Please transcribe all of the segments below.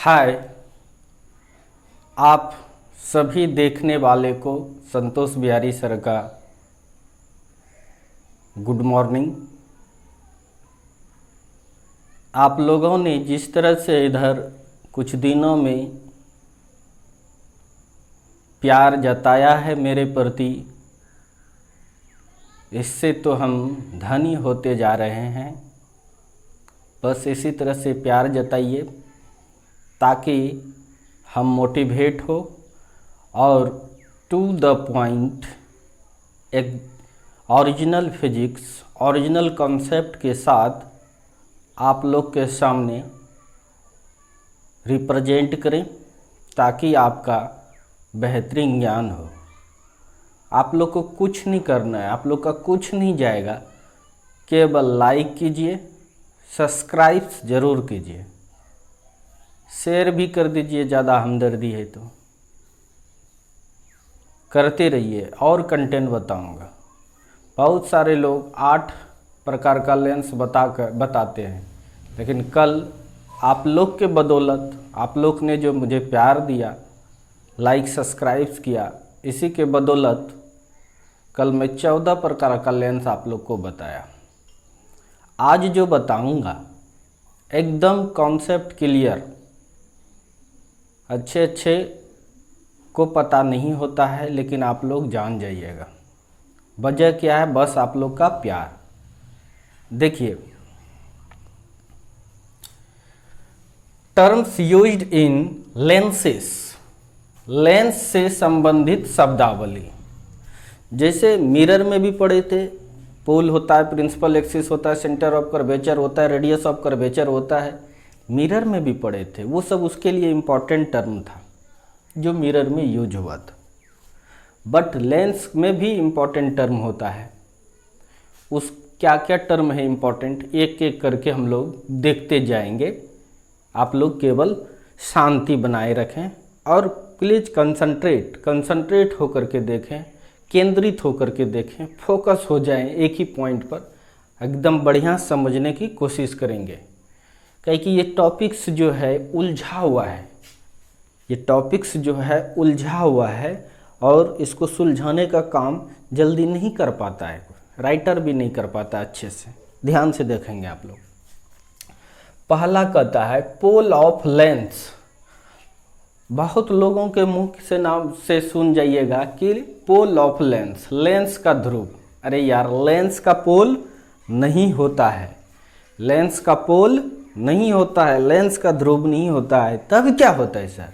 हाय, आप सभी देखने वाले को संतोष बिहारी सर का गुड मॉर्निंग। आप लोगों ने जिस तरह से इधर कुछ दिनों में प्यार जताया है मेरे प्रति, इससे तो हम धनी होते जा रहे हैं। बस इसी तरह से प्यार जताइए ताकि हम मोटिवेट हो और टू द पॉइंट एक ओरिजिनल फिजिक्स, ओरिजिनल कॉन्सेप्ट के साथ आप लोग के सामने रिप्रेजेंट करें ताकि आपका बेहतरीन ज्ञान हो। आप लोग को कुछ नहीं करना है, आप लोग का कुछ नहीं जाएगा, केवल लाइक कीजिए, सब्सक्राइब ज़रूर कीजिए, शेयर भी कर दीजिए, ज़्यादा हमदर्दी है तो करते रहिए। और कंटेंट बताऊंगा। बहुत सारे लोग 8 प्रकार का लेंस बताते हैं, लेकिन कल आप लोग के बदौलत, आप लोग ने जो मुझे प्यार दिया, लाइक सब्सक्राइब किया, इसी के बदौलत कल मैं 14 प्रकार का लेंस आप लोग को बताया। आज जो बताऊंगा एकदम कॉन्सेप्ट क्लियर, अच्छे को पता नहीं होता है, लेकिन आप लोग जान जाइएगा। वजह क्या है? बस आप लोग का प्यार। देखिए, terms used in lenses, lens से संबंधित शब्दावली। जैसे मिरर में भी पढ़े थे, पोल होता है, प्रिंसिपल एक्सिस होता है, सेंटर ऑफ कर्वेचर होता है, रेडियस ऑफ कर्वेचर होता है, मिरर में भी पढ़े थे। वो सब उसके लिए इम्पॉर्टेंट टर्म था जो मिरर में यूज हुआ था। बट लेंस में भी इम्पॉर्टेंट टर्म होता है। उस क्या क्या टर्म है इम्पॉर्टेंट, एक एक करके हम लोग देखते जाएंगे। आप लोग केवल शांति बनाए रखें और प्लीज़ कंसंट्रेट होकर के देखें, केंद्रित होकर के देखें, फोकस हो जाएं एक ही पॉइंट पर, एकदम बढ़िया समझने की कोशिश करेंगे। क्योंकि ये टॉपिक्स जो है उलझा हुआ है, ये टॉपिक्स जो है उलझा हुआ है और इसको सुलझाने का काम जल्दी नहीं कर पाता है, राइटर भी नहीं कर पाता अच्छे से। ध्यान से देखेंगे आप लोग। पहला कहता है पोल ऑफ लेंस। बहुत लोगों के मुंह से नाम से सुन जाइएगा कि पोल ऑफ लेंस, लेंस का ध्रुव। अरे यार, लेंस का पोल नहीं होता है, लेंस का पोल नहीं होता है, लेंस का ध्रुव नहीं होता है। तब क्या होता है sir?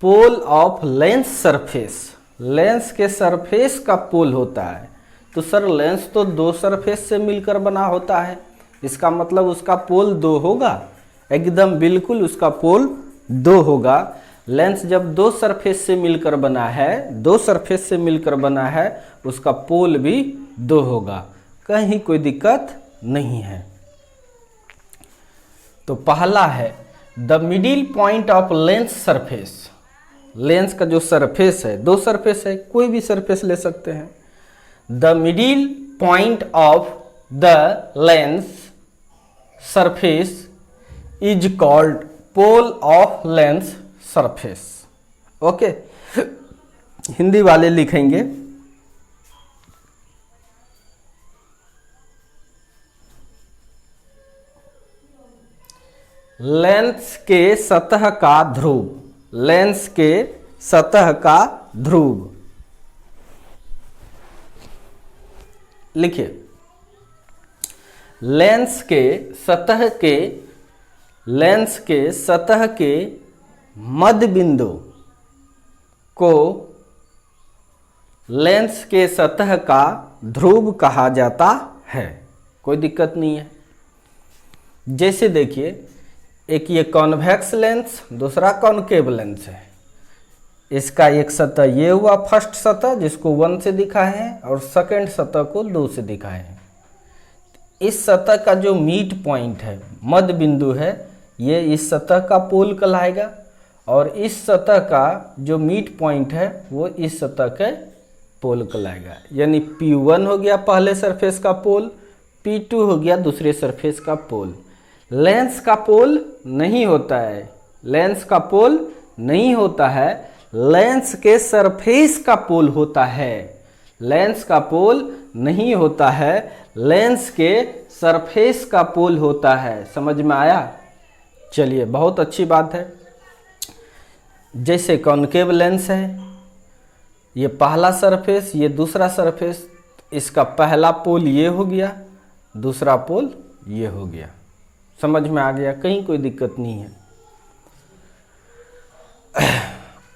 Pole of lens surface, lens के सरफेस का पोल होता है। तो सर लेंस तो 2 सरफेस से मिलकर बना होता है, इसका मतलब उसका पोल 2 होगा। एकदम बिल्कुल उसका पोल 2 होगा। लेंस जब 2 सरफेस से मिलकर बना है, 2 सरफेस से मिलकर बना है, उसका पोल भी 2 होगा। कहीं कोई दिक्कत नहीं है। तो पहला है the middle point of lens surface. Lens का जो सरफेस है, 2 सरफेस है, कोई भी सरफेस ले सकते हैं। The middle point of the lens surface is called pole of lens surface. Okay, Hindi वाले लिखेंगे लेंस के सतह का ध्रुव, लेंस के सतह का ध्रुव। लिखिए, लेंस के सतह के मध्य बिंदु को लेंस के सतह का ध्रुव कहा जाता है। कोई दिक्कत नहीं है। जैसे देखिए, एक ये कॉन्वेक्स लेंस, दूसरा कॉनकेव लेंस है। इसका एक सतह ये हुआ, फर्स्ट सतह जिसको 1 से दिखाए हैं, और सेकंड सतह को 2 से दिखाए हैं। इस सतह का जो मीट पॉइंट है, मध्य बिंदु है, ये इस सतह का पोल कहलाएगा, और इस सतह का जो मीट पॉइंट है वो इस सतह के पोल कहलाएगा। यानी P1 हो गया पहले सरफेस का पोल, P2 हो गया दूसरे सरफेस का पोल। लेंस का पोल नहीं होता है, लेंस का पोल नहीं होता है, लेंस के सरफेस का पोल होता है। लेंस का पोल नहीं होता है, लेंस के सरफेस का पोल होता है। समझ में आया? चलिए, बहुत अच्छी बात है। जैसे कॉनकेव लेंस है, ये पहला सरफेस, ये दूसरा सरफेस, इसका पहला पोल ये हो गया, दूसरा पोल ये हो गया। समझ में आ गया? कहीं कोई दिक्कत नहीं है।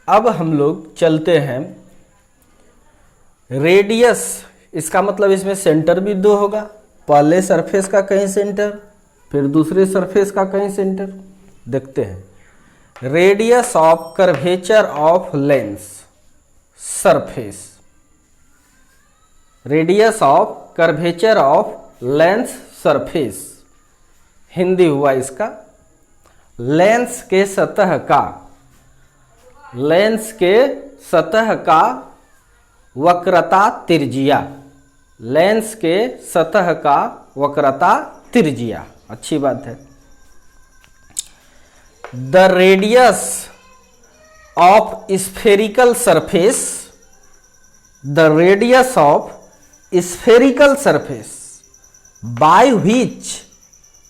अब हम लोग चलते हैं रेडियस। इसका मतलब इसमें सेंटर भी दो होगा, पहले सरफेस का कहीं सेंटर, फिर दूसरे सरफेस का कहीं सेंटर। देखते हैं radius of curvature of lens surface. Radius of curvature of lens surface, Hindi हुआ इसका लेंस के सतह का, लेंस के सतह का वक्रता त्रिज्या, लेंस के सतह का वक्रता त्रिज्या। अच्छी बात है। The radius of spherical surface, the radius of spherical surface by which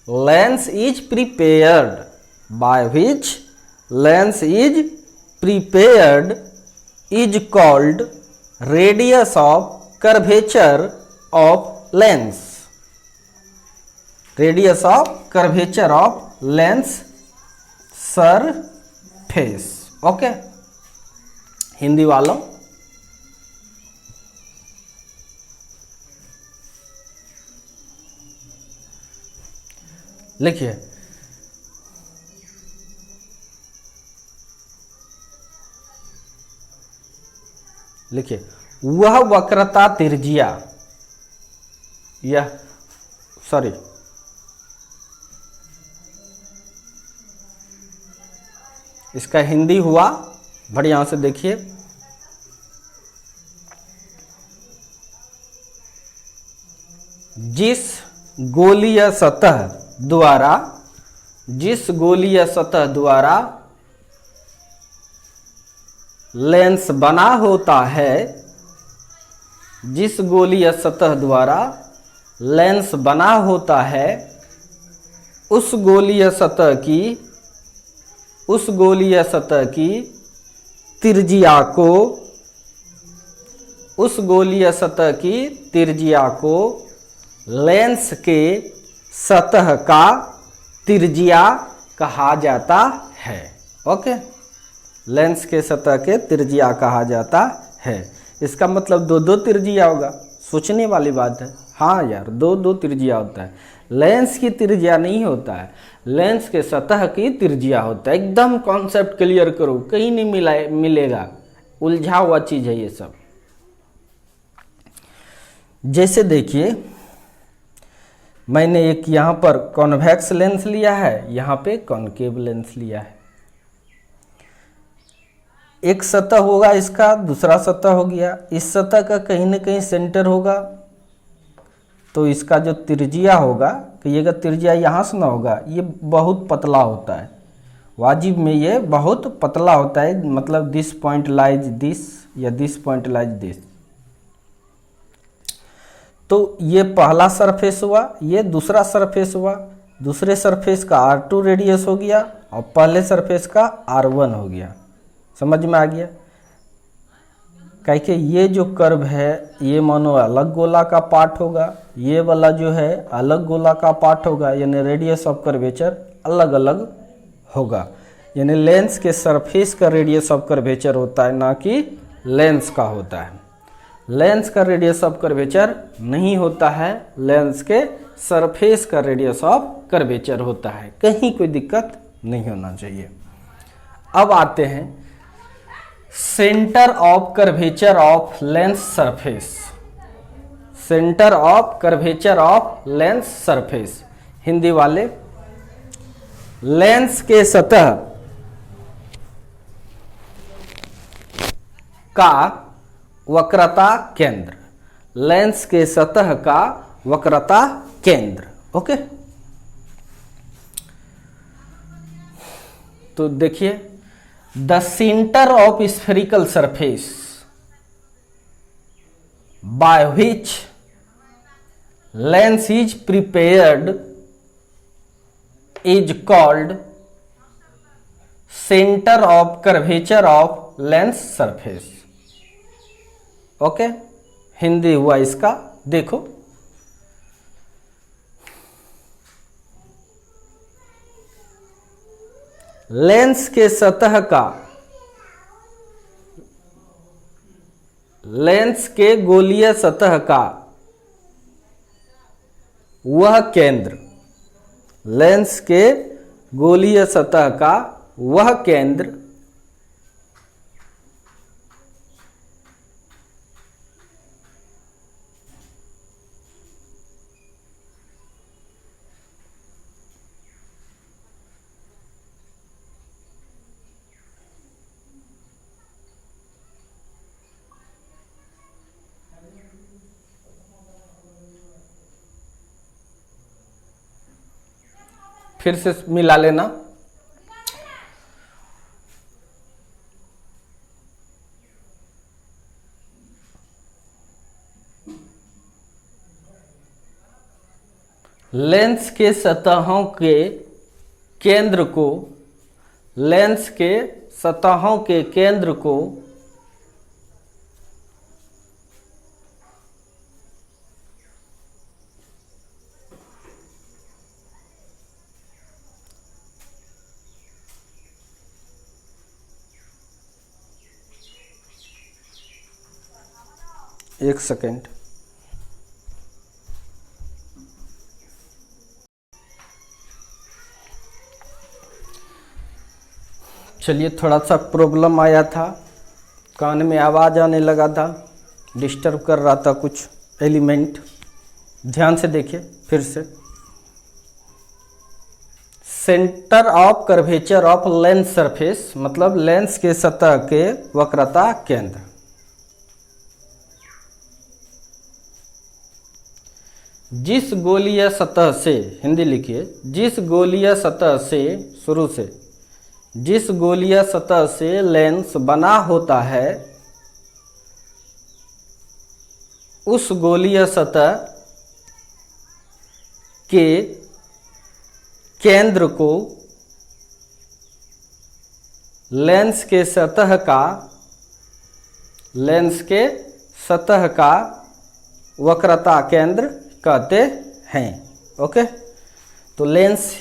lens is prepared, by which lens is prepared is called radius of curvature of lens, radius of curvature of lens surface। Okay, Hindi वालों लिखिए, लिखिए वह वक्रता त्रिज्या, यह sorry इसका हिंदी हुआ, बढ़िया से देखिए, जिस गोलीय सतह द्वारा, जिस गोलीय सतह द्वारा लेंस बना होता है, जिस गोलीय सतह द्वारा लेंस बना होता है, उस गोलीय सतह की, उस गोलीय सतह की त्रिज्या को, उस गोलीय सतह की त्रिज्या को लेंस के सतह का त्रिज्या कहा जाता है। ओके, लेंस के सतह के त्रिज्या कहा जाता है। इसका मतलब दो दो त्रिज्या होगा, सोचने वाली बात है। हाँ यार, दो दो त्रिज्या होता है, लेंस की त्रिज्या नहीं होता है, लेंस के सतह की त्रिज्या होता है। एकदम कॉन्सेप्ट क्लियर करो, कहीं नहीं मिलेगा, उलझा हुआ चीज है ये सब। जैसे देखिए, मैंने एक यहाँ पर कॉन्वेक्स लेंस लिया है, यहाँ पे कॉनकेव लेंस लिया है। एक सतह होगा इसका, दूसरा सतह हो गया, इस सतह का कहीं ना कहीं सेंटर होगा, तो इसका जो त्रिज्या होगा, कहिएगा त्रिज्या यहाँ से ना होगा, ये बहुत पतला होता है, वाजिब में ये बहुत पतला होता है, मतलब दिस पॉइंट लाइज दिस या दिस पॉइंट लाइज दिस। तो ये पहला सरफेस हुआ, ये दूसरा सरफेस हुआ, दूसरे सरफेस का R2 रेडियस हो गया और पहले सरफेस का R1 हो गया। समझ में आ गया? कह के ये जो कर्व है, ये मानो अलग गोला का पार्ट होगा, ये वाला जो है अलग गोला का पार्ट होगा, यानी रेडियस ऑफ कर्वेचर अलग अलग होगा। यानी लेंस के सरफेस का रेडियस ऑफ कर्वेचर होता है, ना कि लेंस का होता है। लेंस का रेडियस ऑफ कर्वेचर नहीं होता है, लेंस के सरफेस का रेडियस ऑफ कर्वेचर होता है। कहीं कोई दिक्कत नहीं होना चाहिए। अब आते हैं centre of curvature of lens surface. Centre of curvature of lens surface, Hindi वाले, लेंस के सतह का वक्रता केंद्र, लेंस के सतह का वक्रता केंद्र। ओके, तो देखिए, the centre of spherical surface by which lens is prepared is called centre of curvature of lens surface. Okay, Hindi हुआ इसका। देखो, लेंस के सतह का, लेंस के गोलीय सतह का वह केंद्र, लेंस के गोलीय सतह का वह केंद्र फिर से मिला लेना। लेंस के सतहों के केंद्र को, लेंस के सतहों के केंद्र को एक सेकेंड, चलिए, थोड़ा सा प्रॉब्लम आया था, कान में आवाज़ आने लगा था, डिस्टर्ब कर रहा था कुछ एलिमेंट। ध्यान से देखिए फिर से। Centre of curvature of lens surface मतलब लेंस के सतह के वक्रता केंद्र। जिस गोलीय सतह से, हिंदी लिखिए, जिस गोलीय सतह से, शुरू से, जिस गोलीय सतह से लेंस बना होता है उस गोलीय सतह के केंद्र को लेंस के सतह का, लेंस के सतह का वक्रता केंद्र कहते हैं। ओके, तो लेंस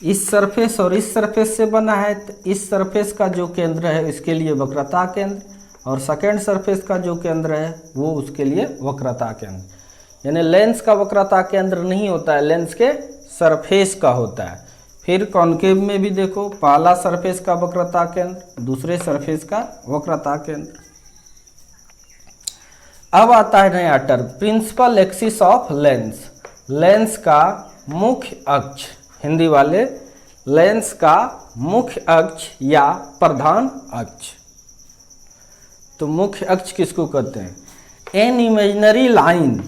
इस सरफेस और इस सरफेस से बना है, तो इस सरफेस का जो केंद्र है इसके लिए वक्रता केंद्र, और सेकेंड सरफेस का जो केंद्र है वो उसके लिए वक्रता केंद्र। यानी लेंस का वक्रता केंद्र नहीं होता है, लेंस के सरफेस का होता है। फिर कॉन्केव में भी देखो, पहला सरफेस का वक्रता केंद्र, दूसरे सरफेस का वक्रता केंद्र। अब आता है नया term, principal axis of lens. Lens का मुख्य अक्ष, हिंदी वाले, लेंस का मुख्य अक्ष या प्रधान अक्ष। तो मुख्य अक्ष किसको कहते हैं? An imaginary line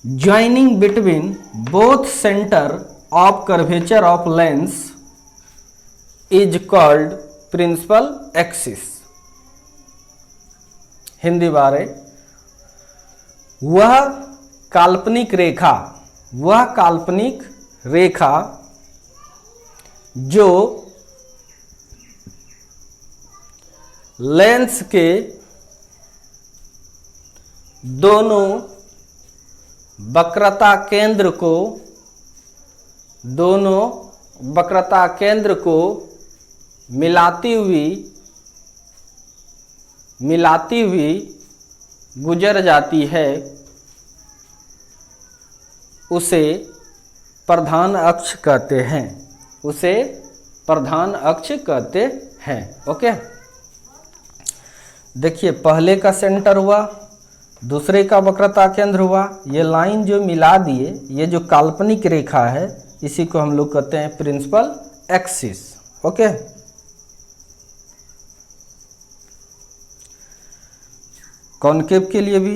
joining between both centre of curvature of lens is called principal axis. Hindi बारे, वह काल्पनिक रेखा, वह काल्पनिक रेखा जो लेंस के दोनों वक्रता केंद्र को, दोनों वक्रता केंद्र को मिलाती हुई गुजर जाती है, उसे प्रधान अक्ष कहते हैं, उसे प्रधान अक्ष कहते हैं। ओके, देखिए, पहले का सेंटर हुआ, दूसरे का वक्रता केंद्र हुआ, ये लाइन जो मिला दिए, ये जो काल्पनिक रेखा है इसी को हम लोग कहते हैं प्रिंसिपल एक्सिस। ओके, कॉन्केव के लिए भी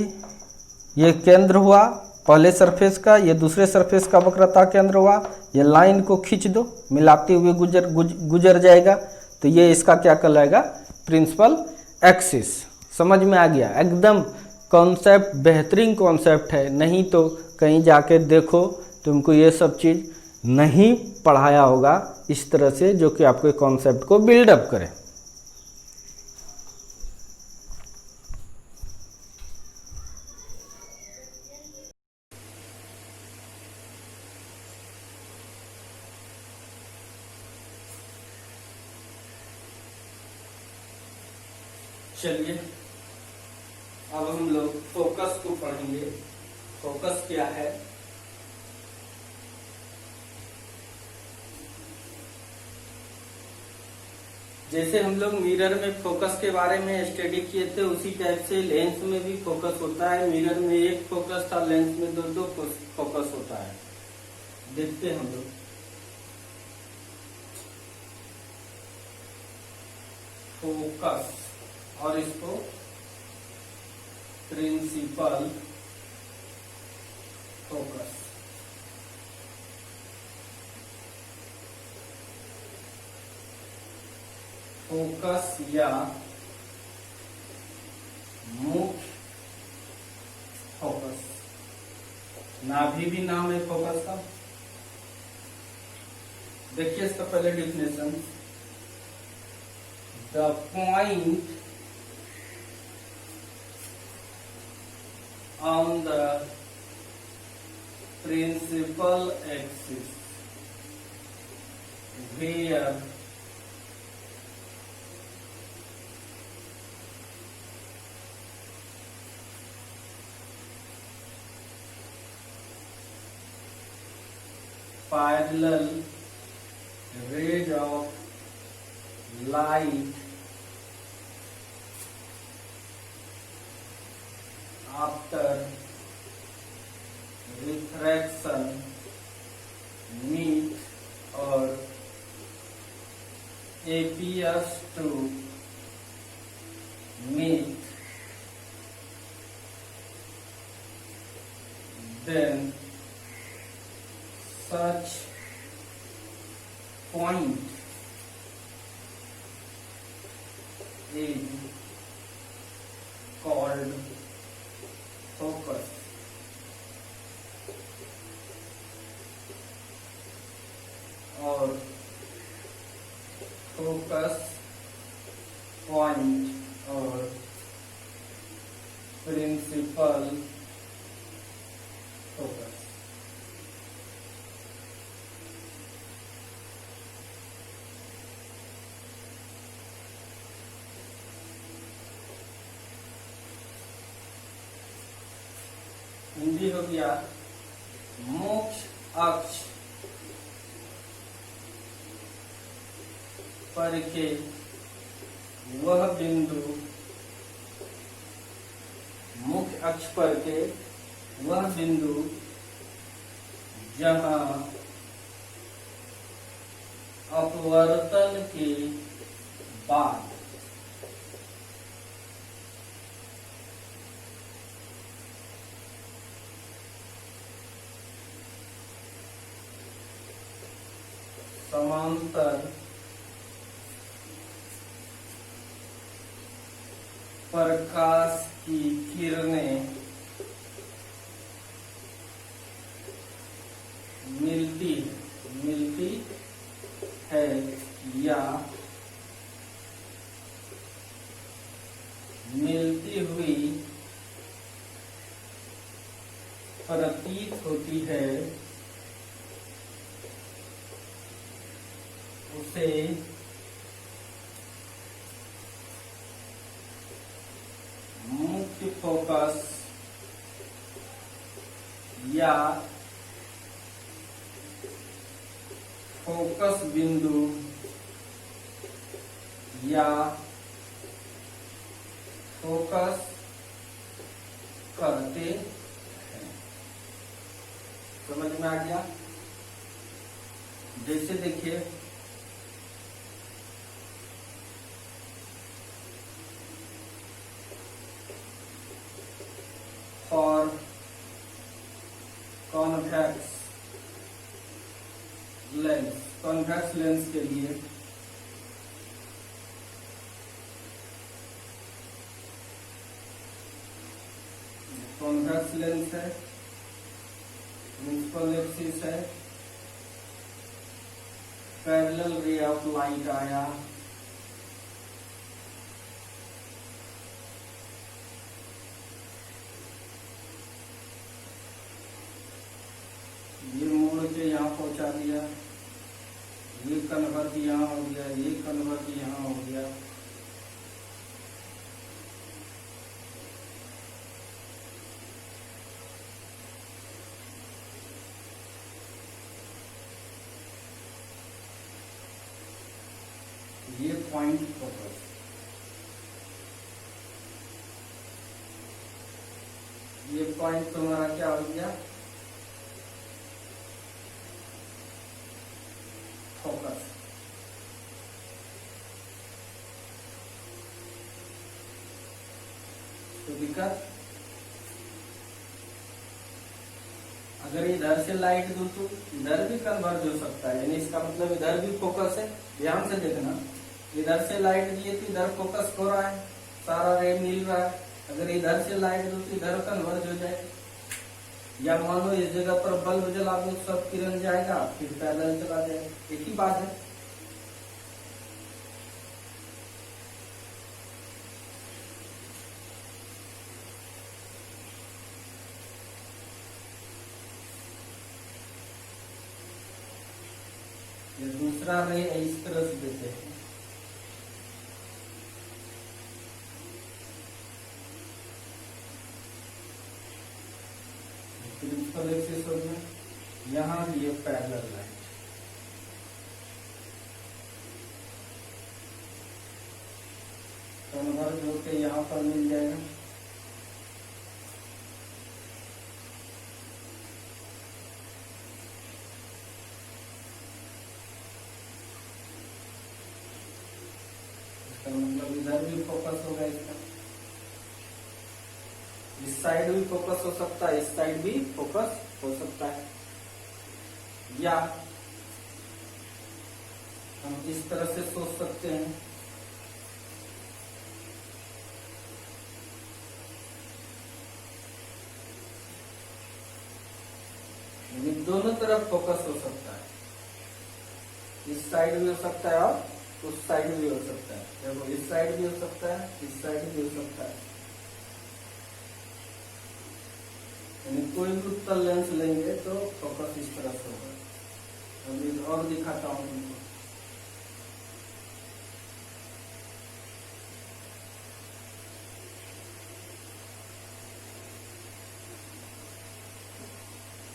ये केंद्र हुआ पहले सरफेस का, ये दूसरे सरफेस का वक्रता केंद्र हुआ। ये लाइन को खींच दो, मिलाते हुए गुजर जाएगा, तो ये इसका क्या कहलाएगा, प्रिंसिपल एक्सिस। समझ में आ गया? एकदम कॉन्सेप्ट बेहतरीन कॉन्सेप्ट है, नहीं तो कहीं जाके देखो तुमको ये सब चीज़ नहीं पढ़ाया होगा इस तरह से, जो कि आपके कॉन्सेप्ट को बिल्डअप करे। चलिए अब हम लोग फोकस को पढ़ेंगे। फोकस क्या है? जैसे हम लोग मिरर में फोकस के बारे में स्टडी किए थे, उसी टाइप से लेंस में भी फोकस होता है। मिरर में एक फोकस था, लेंस में दो दो फोकस होता है। देखते हैं हम लोग। फोकस, और इसको प्रिंसिपल फोकस। फोकस या मुख्य फोकस, नाभि भी नाम है फोकस का। देखिए इसका पहले definition, the point on the principal axis where parallel rays of light after refraction meet or appears to meet, then such point is called focus. और फोकस पॉइंट और प्रिंसिपल फोकस, हिंदी हो गया मुख्य अक्ष पर के वह बिंदु, मुख्य अक्ष पर के वह बिंदु जहां अपवर्तन के बाद समांतर प्रकाश की किरणें मिलती है या मिलती हुई प्रतीत होती है, उसे मुख्य फोकस या फोकस बिंदु या फोकस करते हैं। समझ में आ गया? जैसे देखिए for कॉन्वेक्स लेंस के लिए कॉन्वेक्स लेंस है, प्रिंसिपल एक्सिस है, पैरेलल रे ऑफ लाइट आया, ये मोड़ के यहाँ पहुंचा दिया, ये कन्वर्ट यहाँ हो गया, ये कन्वर्ट यहाँ हो गया, ये पॉइंट फोकस, ये पॉइंट तुम्हारा क्या हो गया, फोकस। तो दिक्कत, अगर इधर से लाइट दूं तो इधर भी कन्वर्ज हो सकता है, यानी इसका मतलब इधर भी फोकस है। ध्यान से देखना, इधर से लाइट दिए तो इधर फोकस हो रहा है, सारा रे मिल रहा है। अगर इधर से लाइट दूं तो इधर कन्वर्ज हो जाए, या मानो इस जगह पर बल्ब जला दो, सब किरण जाएगा, फिर पैरेलल चला जाएगा, एक ही बात है। ये दूसरा रे इस तरह से देते हैं, प्रिंसिपल एक्सिस हो गया, यहाँ भी ये पैरेलल लाइट, कन्वर्ज होके यहाँ पर मिल जाएगा, इसका मतलब इधर भी फोकस होगा, इसका इस साइड भी फोकस हो सकता है, इस साइड भी फोकस हो सकता है, या हम इस तरह से सोच सकते हैं, दोनों तरफ फोकस हो सकता है, इस साइड भी हो सकता है और उस साइड भी हो सकता है। देखो, इस साइड भी हो सकता है, इस साइड भी हो सकता है, यानी कोई भी उत्तल लेंस लेंगे तो फोकस इस तरह से होगा। अभी और दिखाता हूं तुमको,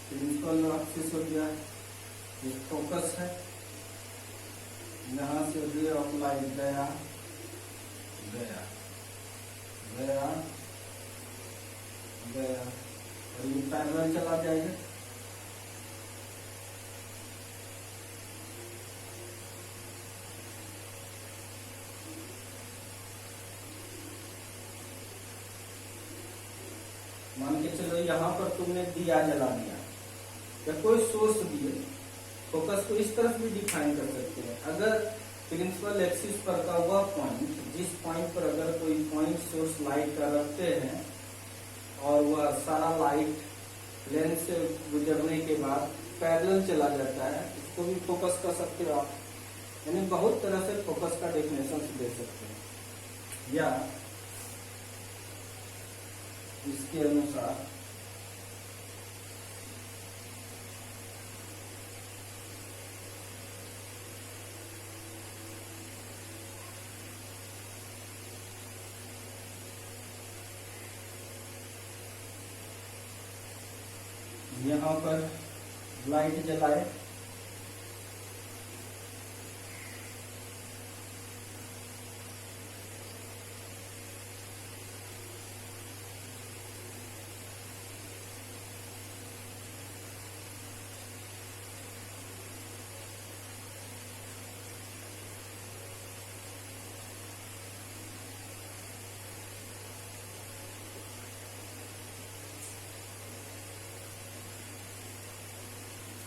प्रिंसिपल एक्सिस हो गया, ये फोकस है, यहाँ से रे ऑफ लाइट गया गया गया गया और ये पैरेलल चला जाएगा, मान के चलो यहाँ पर तुमने दिया जला दिया या कोई सोर्स दिए, फोकस को इस तरफ भी डिफाइन कर सकते हैं। अगर प्रिंसिपल एक्सिस पर का वह पॉइंट, जिस पॉइंट पर अगर कोई पॉइंट सोर्स लाइट का रखते हैं और वह सारा लाइट लेंस से गुजरने के बाद पैरेलल चला जाता है, इसको भी फोकस कर सकते हो आप। यानी बहुत तरह से फोकस का डेफिनेशन दे सकते हैं, या इसके अनुसार यहाँ पर लाइट जलाए,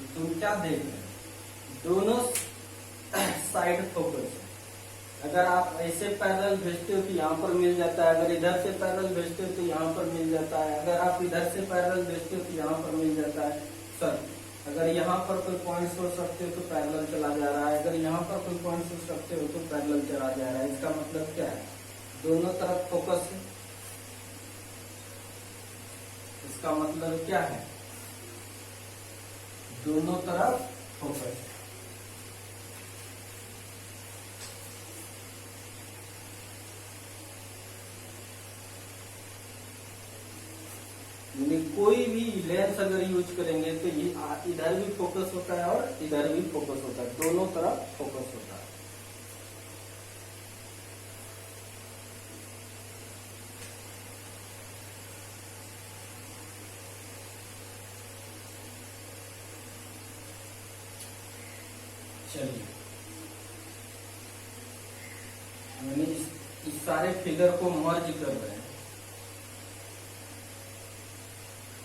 तुम क्या देख रहे हो, दोनों साइड फोकस है। अगर आप ऐसे पैरेलल भेजते हो तो यहाँ पर मिल जाता है, अगर इधर से पैरेलल भेजते हो तो यहाँ पर मिल जाता है, अगर आप इधर से पैरेलल भेजते हो तो यहाँ पर मिल जाता है। सर अगर यहाँ पर कोई पॉइंट सोच सकते हो तो पैरेलल चला जा रहा है, अगर यहाँ पर कोई पॉइंट सोच सकते हो तो पैरेलल चला जा रहा है। इसका मतलब क्या है? दोनों तरफ फोकस है। इसका मतलब क्या है? दोनों तरफ फोकस है। कोई भी लेंस अगर यूज करेंगे तो ये इधर भी फोकस होता है और इधर भी फोकस होता है, दोनों तरफ फोकस होता है। चलिए मैंने इस सारे फिगर को मर्ज कर रहे हैं।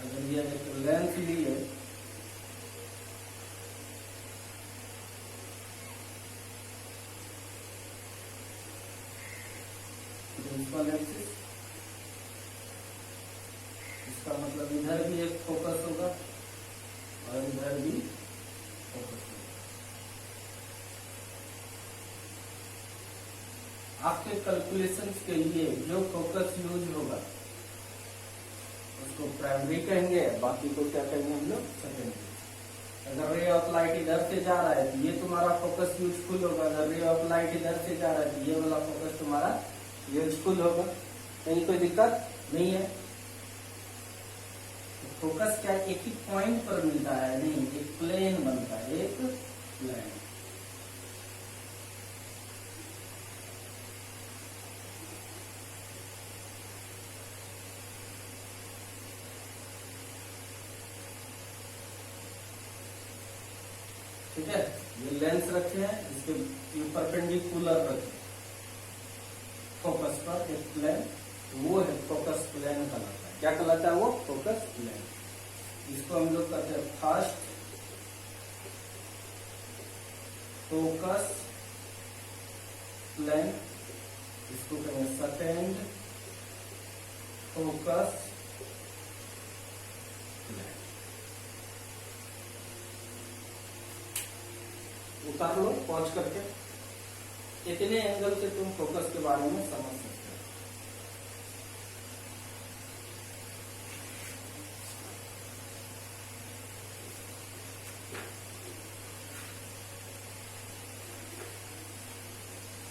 अगर ये एक लेंस लिए प्रिंसिपल एक्सिस, इसका मतलब इधर भी एक फोकस होगा और इधर भी फोकस होगा। आपके कैलकुलेशंस के लिए जो फोकस यूज होगा उसको प्राइमरी कहेंगे, बाकी को क्या कहेंगे हम लोग? सेकेंडरी। अगर रे ऑफ लाइट इधर से जा रहा है तो ये तुम्हारा फोकस यूजफुल होगा, अगर रे ऑफ लाइट इधर से जा रहा है तो ये वाला फोकस तुम्हारा यूजफुल होगा। कहीं कोई दिक्कत नहीं है। फोकस क्या एक ही पॉइंट पर मिलता है? नहीं, एक प्लेन बनता है, एक प्लेन। ठीक है, ये लेंस रखे हैं, इसके परपेंडिकुलर रखे फोकस पर एक प्लेन, वो है फोकस प्लेन कहलाता है। क्या कहलाता है वो? Focus plane. इसको हम लोग कहते हैं फर्स्ट फोकस प्लेन, इसको कहेंगे सेकेंड फोकस प्लेन। उतार लो पॉज करके, इतने एंगल से तुम फोकस के बारे में समझ सकते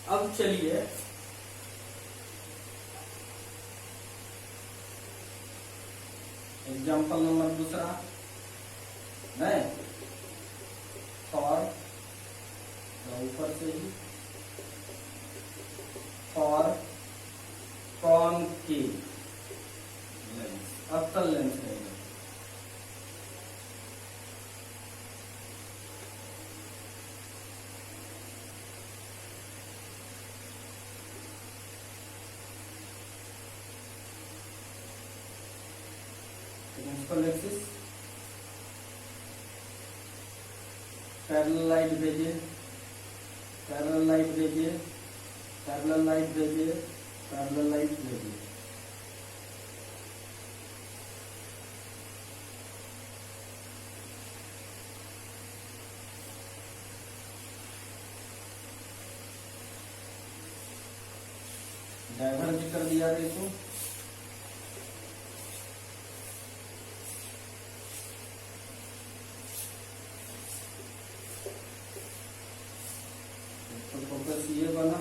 हो। अब चलिए एग्जाम्पल नंबर दूसरा, नहीं फॉर ऊपर से ही, फॉर कॉनकेव लेंस, अवतल लेंस रहेगा। प्रिंसिपल एक्सिस, पैरेलल लाइट भेजिए, पैरेलल लाइट भेजिए, पैरेलल लाइट भेजिए, पैरेलल लाइट भेजिए। डाइवर्ज कर दिया देखो, तो फोकस ये बना।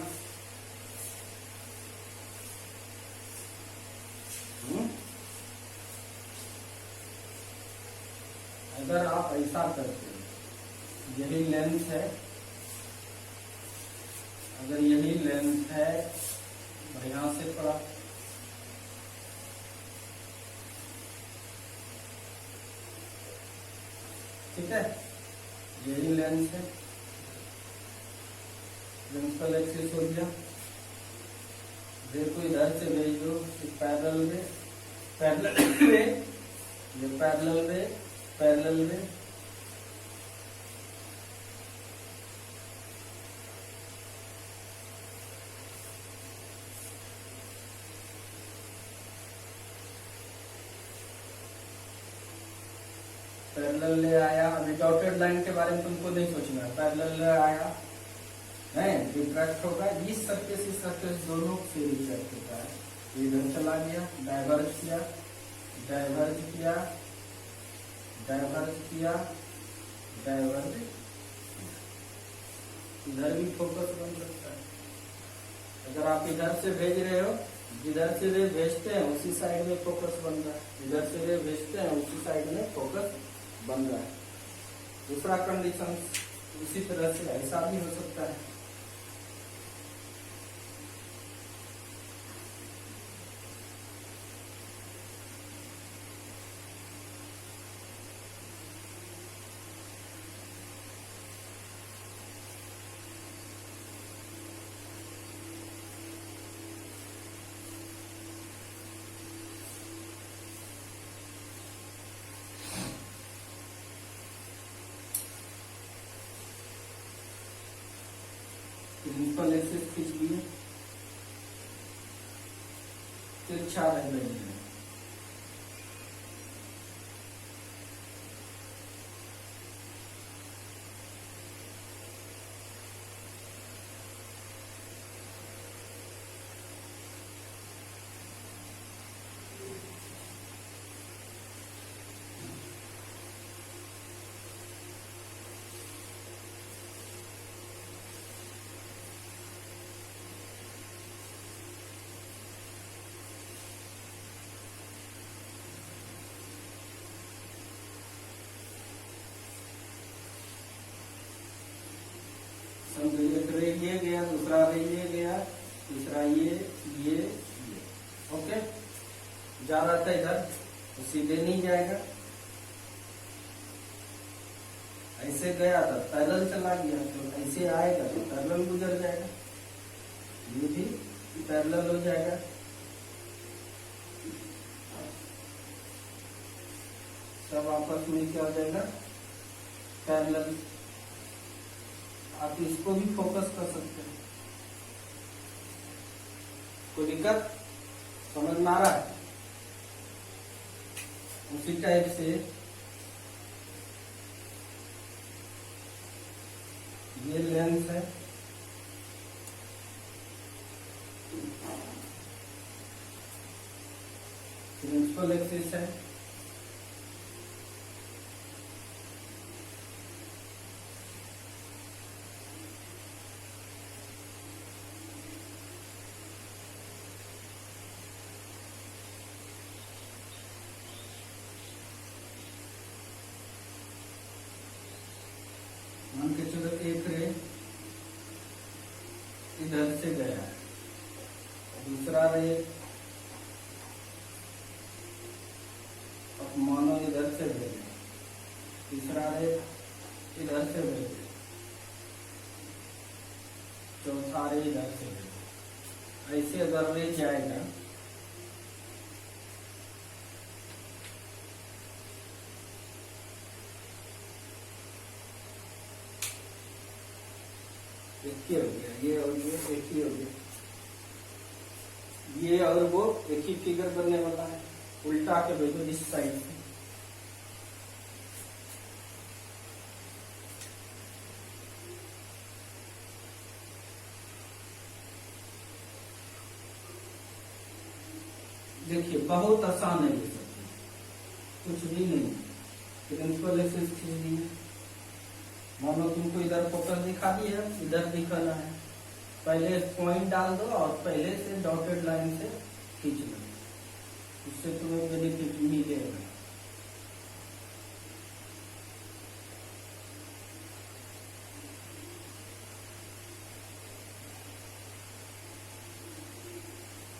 अगर आप ऐसा करते हो, यही लेंस है, अगर यही लेंस है और यहां से पड़ा, ठीक है, यही लेंस है, प्रिंसिपल एक्सिस हो गया। देखो इधर से भेज दो पैरेलल में, पैरेलल में, ये पैरेलल में, पैरेलल में, पैरेलल ले आया, अभी डॉटेड लाइन के बारे में तुमको नहीं सोचना है, पैरेलल ले आया है, रिफ्रैक्ट होगा, इस सरफेस दोनों से रिफ्रैक्ट होता है, इधर चला गया, डाइवर्ज किया, डाइवर्ज किया, डाइवर्ज किया, डाइवर्ज, इधर भी फोकस बन सकता है। अगर आप इधर से भेज रहे हो, जिधर से रे भेजते हैं उसी साइड में फोकस बन रहा है, इधर से रे भेजते हैं उसी साइड में फोकस बन रहा है। दूसरा कंडीशन उसी तरह से ऐसा भी हो सकता है। प्रिंसिपल एक्सिस खींच लिए, तिरछा रह रही है, एक रे ये गया, दूसरा रे ये गया, तीसरा ये ओके। जा रहा था इधर तो सीधे नहीं जाएगा, ऐसे गया था पैरेलल चला गया, तो ऐसे आएगा तो पैरेलल गुजर जाएगा, ये भी पैरेलल हो जाएगा। सब आपस में क्या हो जाएगा, पैरेलल। आप इसको भी फोकस कर सकते हैं, कोई दिक्कत समझ में आ रहा है? उसी टाइप से ये लेंस है, प्रिंसिपल एक्सिस है, मान के चलो एक रे इधर से गया, दूसरा रे अब मानो इधर से भेजे, तीसरा रे इधर से भेजे, चौथा रे इधर से भेजे। ऐसे अगर रे जाएगा एक ही हो गया, ये और ये एक ही हो गया, ये और वो एक ही फिगर बनने वाला है। उल्टा के भेजो इस साइड से, देखिए बहुत आसान है ये सब, कुछ भी नहीं। प्रिंसिपल एक्सिस खींच दी, मानो तुमको इधर फोकस दिखा दिया, इधर दिखाना है, पहले पॉइंट डाल दो और पहले से डॉटेड लाइन से खींच लो, उससे तुम्हें बेनिफिट मिलेगा।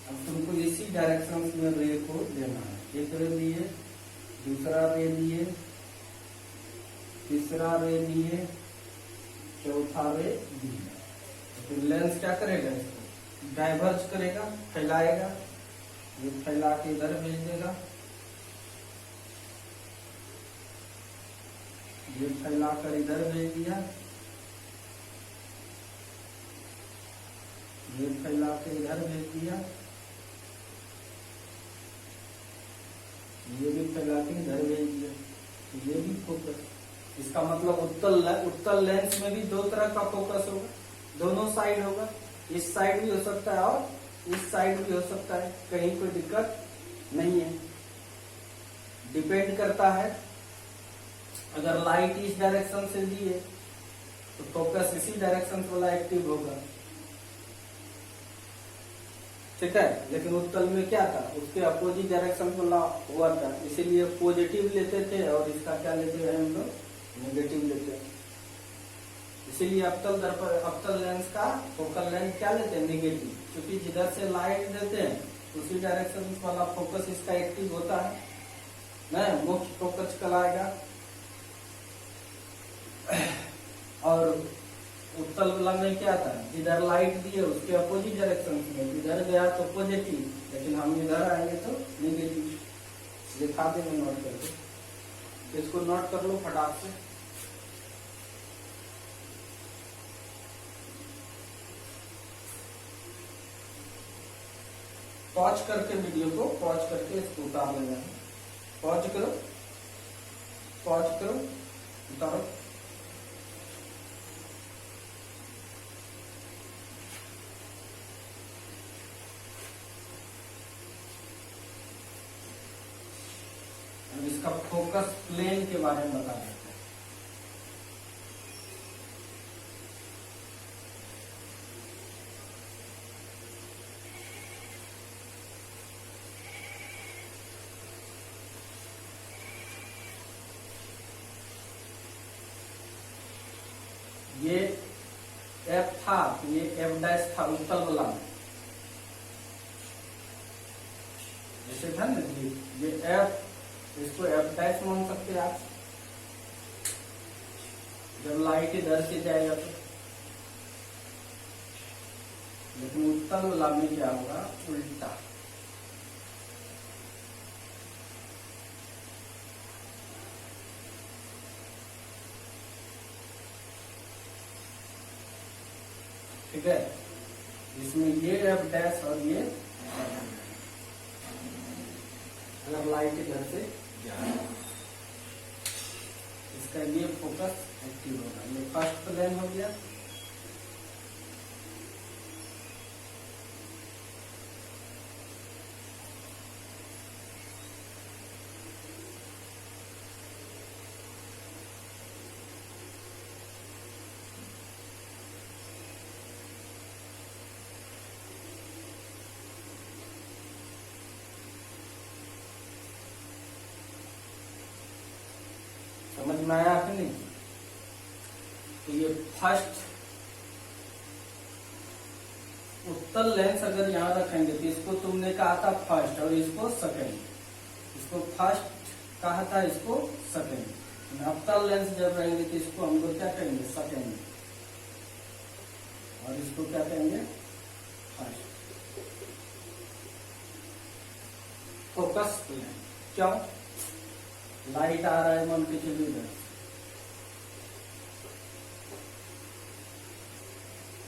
अब तुमको इसी डायरेक्शन में रे को देना है, एक रे लिए, दूसरा रे लिए, तीसरा रे लिए, चौथा रे दिए। तो लेंस क्या करेगा, इसको डाइवर्ज करेगा, फैलाएगा, ये फैला के इधर भेज देगा, ये फैला कर इधर भेज दिया, ये फैला के इधर भेज दिया, ये भी फैला के इधर भेज दिया। ये भी फोकस। इसका मतलब उत्तल लेंस में भी दो तरह का फोकस होगा, दोनों साइड होगा। इस साइड भी हो सकता है और इस साइड भी हो सकता है, कहीं कोई दिक्कत नहीं है। डिपेंड करता है, अगर लाइट इस डायरेक्शन से दी है तो फोकस इसी डायरेक्शन वाला एक्टिव होगा, ठीक है। लेकिन उत्तल में क्या था, उसके अपोजिट डायरेक्शन वाला हुआ था, इसीलिए पॉजिटिव लेते थे और इसका क्या लेते हैं हम लोग, नेगेटिव लेते हैं। इसीलिए अवतल लेंस का फोकल लेंथ क्या लेते हैं, नेगेटिव, क्योंकि जिधर से लाइट देते हैं उसी डायरेक्शन वाला फोकस इसका एक्टिव होता है ना, मुख्य फोकस कहलाएगा। और उत्तल वाला में क्या था, जिधर लाइट दिए उसके अपोजिट डायरेक्शन में, इधर गया तो पॉजिटिव, लेकिन हम इधर आएंगे तो नेगेटिव। लिखा देंगे नोट करके, इसको नोट कर लो फटाक से। पॉज करके वीडियो को पॉज करके इसको उतार लेना है। पॉज करो, पॉज करो, उतारो। इसका फोकस प्लेन के बारे में बता देते हैं। ये एफ था, ये एफ डैश था उत्तल वाला में, जैसे था ना ये एफ, इसको एफ डैश मान सकते हैं आप, जब लाइट इधर से जाएगा तो। लेकिन उत्तल वाला में क्या होगा, उल्टा। ठीक है, इसमें ये एफ डैश और ये, अगर लाइट इधर से जाए इसका ये फोकस एक्टिव होगा। ये फर्स्ट प्लेन हो गया। समझ में आया कि नहीं? तो ये फर्स्ट उत्तल लेंस अगर यहाँ रखेंगे तो इसको तुमने कहा था फर्स्ट और इसको सेकंड, इसको फर्स्ट कहा था, इसको सेकंड। अवतल लेंस जब रहेंगे तो इसको हम लोग क्या कहेंगे, सेकंड, और इसको क्या कहेंगे, फर्स्ट। फोकस प्लेन, क्यों, लाइट आ रहा है मन के चलिए इधर,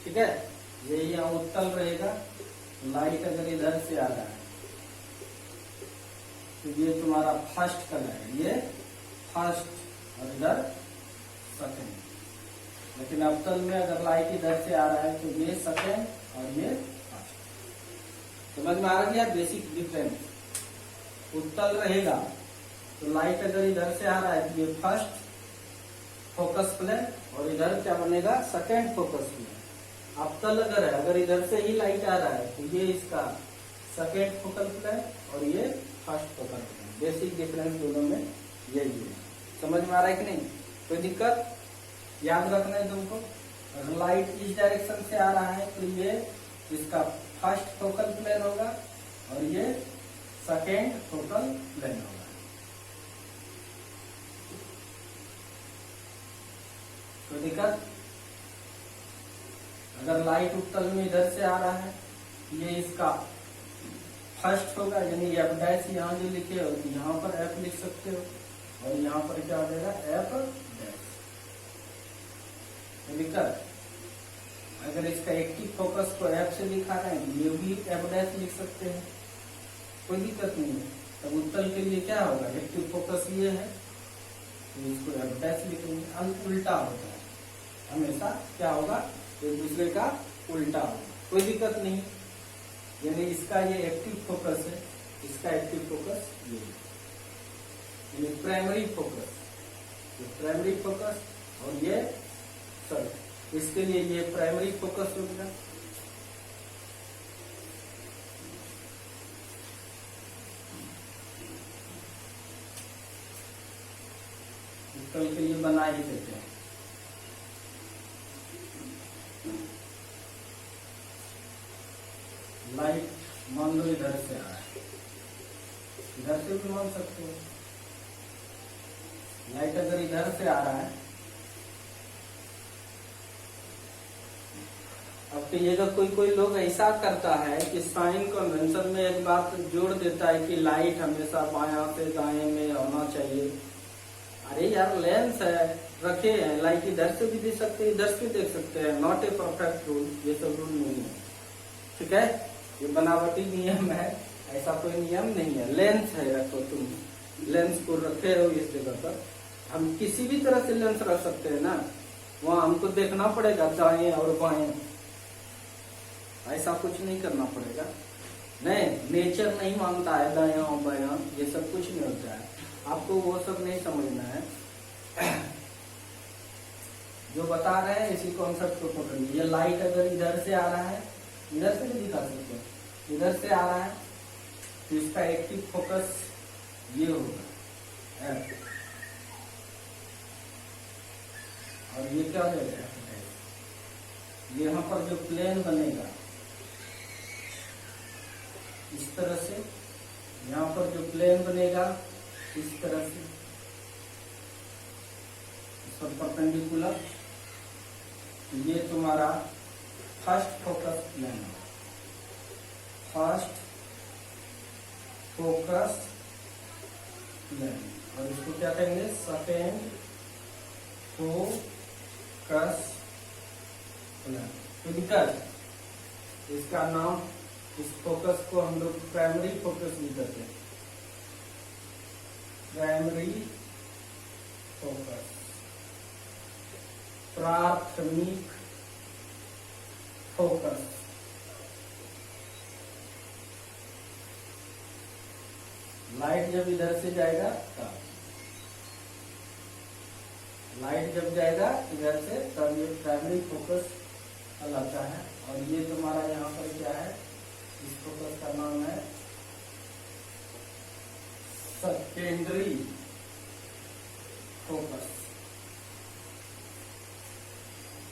ठीक है। ये यहाँ उत्तल रहेगा, लाइट अगर इधर से आ रहा है तो ये तुम्हारा फर्स्ट कलर है, ये फर्स्ट और इधर सेकंड। लेकिन अवतल में अगर लाइट इधर से आ रहा है तो ये सेकंड और ये फर्स्ट। समझ में आ रहा है बेसिक डिफरेंस। उत्तल रहेगा तो लाइट अगर इधर से आ रहा है तो ये फर्स्ट फोकस प्लेन और इधर क्या बनेगा, सेकंड फोकस प्लेन। अवतल अगर है, अगर इधर से ही लाइट आ रहा है तो ये इसका सेकंड फोकल प्लेन और ये first focal plane. Basic difference दोनों में यही है। समझ में आ रहा है कि नहीं, कोई दिक्कत? याद रखना है तुमको। अगर लाइट इस डायरेक्शन से आ रहा है तो ये इसका फर्स्ट फोकल प्लेन होगा और ये सेकंड फोकल प्लेन होगा। कोई दिक्कत? अगर लाइट उत्तल में इधर से आ रहा है ये इसका फर्स्ट होगा, यानी एफ डैश यहाँ जो लिखे हो तो यहाँ पर एफ लिख सकते हो और यहाँ पर क्या हो जाएगा, एफ डैश। दिक्कत? अगर इसका एक्टिव फोकस को एफ से दिखा रहे हैं ये भी एफ डैश लिख सकते हैं, कोई दिक्कत नहीं है। तब उत्तल के लिए क्या होगा, एक्टिव फोकस ये है तो इसको एफ डैश लिखेंगे। अंत उल्टा होता है, हमेशा क्या होगा, एक दूसरे का उल्टा होगा, कोई दिक्कत नहीं। यानी इसका ये एक्टिव फोकस है, इसका एक्टिव फोकस ये है, यानी प्राइमरी फोकस, ये प्राइमरी फोकस और ये सॉरी, इसके लिए ये प्राइमरी फोकस हो गया। कल के लिए बना ही देते हैं। लाइट मान लो इधर से आ रहा है, इधर से भी मान सकते हो। लाइट अगर इधर से आ रहा है, अब कहिएगा कोई कोई लोग ऐसा करता है कि साइन कन्वेंशन में एक बात जोड़ देता है कि लाइट हमेशा बायां से दाएं में होना चाहिए। अरे यार लेंस है, रखे हैं, लाइट इधर से भी देख सकते हैं, इधर से देख सकते हैं, नॉट ए परफेक्ट रूल, ये सब रूल नहीं है, ठीक है, ये बनावटी नियम है, ऐसा कोई नियम नहीं है। लेंस है तो तुम लेंस को रखे हो इस जगह पर, हम किसी भी तरह से लेंस रख सकते हैं ना, वहां हमको देखना पड़ेगा दाएं और बाएं, ऐसा कुछ नहीं करना पड़ेगा। नहीं, नेचर नहीं मानता है दायां और बायां, ये सब कुछ नहीं होता है, आपको वो सब नहीं समझना है। जो बता रहे हैं इसी कॉन्सेप्ट को पकड़िए। ये लाइट अगर इधर से आ रहा है, इधर से भी दिखा सकते हैं, इधर से आ रहा है तो इसका एक्टिव फोकस ये होगा F, और ये क्या होगा, यहाँ पर जो प्लेन बनेगा इस तरह से, यहाँ पर जो प्लेन बनेगा इस तरह से, इस पर परपेंडिकुलर, ये तुम्हारा फर्स्ट फोकस प्लेन है, फर्स्ट फोकस प्लेन, और इसको क्या कहेंगे, सेकेंड फोकस प्लेन। तो दिक्कत इसका नाम, इस फोकस को हम लोग प्राइमरी फोकस भी कहते हैं, प्राइमरी फोकस, प्राथमिक फोकस। लाइट जब इधर से जाएगा तब, लाइट जब जाएगा इधर से तब ये प्राइमरी फोकस कहलाता है। और ये तुम्हारा यहाँ पर क्या है, इस फोकस का नाम है सेकेंडरी फोकस।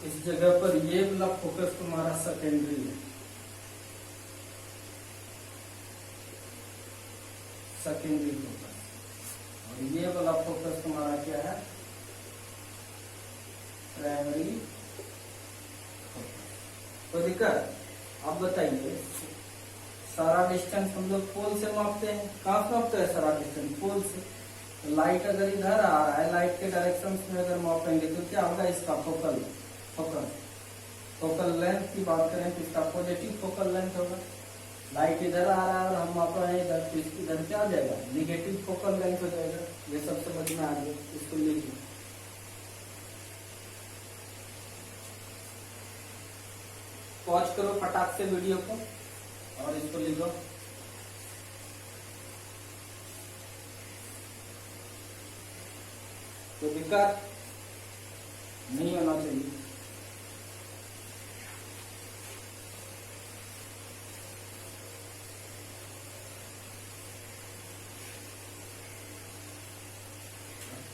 इस जगह पर ये वाला फोकस तुम्हारा सेकेंडरी है, सेकेंडरी फोकस, और ये वाला फोकस तुम्हारा क्या है, प्राइमरी फोकस। कोई दिक्कत? अब बताइए, सारा डिस्टेंस हम लोग पोल से मापते हैं, कहाँ से मापते हैं सारा डिस्टेंस, पोल से। तो लाइट अगर इधर आ रहा है, लाइट के डायरेक्शन में अगर मापेंगे तो क्या होगा, इसका फोकल फोकल लेंथ की बात करें तो इसका पॉजिटिव फोकल लेंथ होगा। लाइट इधर आ रहा है और हम माप रहे हैं इधर, तो इधर क्या आ जाएगा, निगेटिव फोकल लेंथ हो जाएगा। ये सब समझ में आ गया, इसको लिखिए। पॉज करो फटाक से वीडियो को और इसको लिखो। तो दिक्कत नहीं होना चाहिए।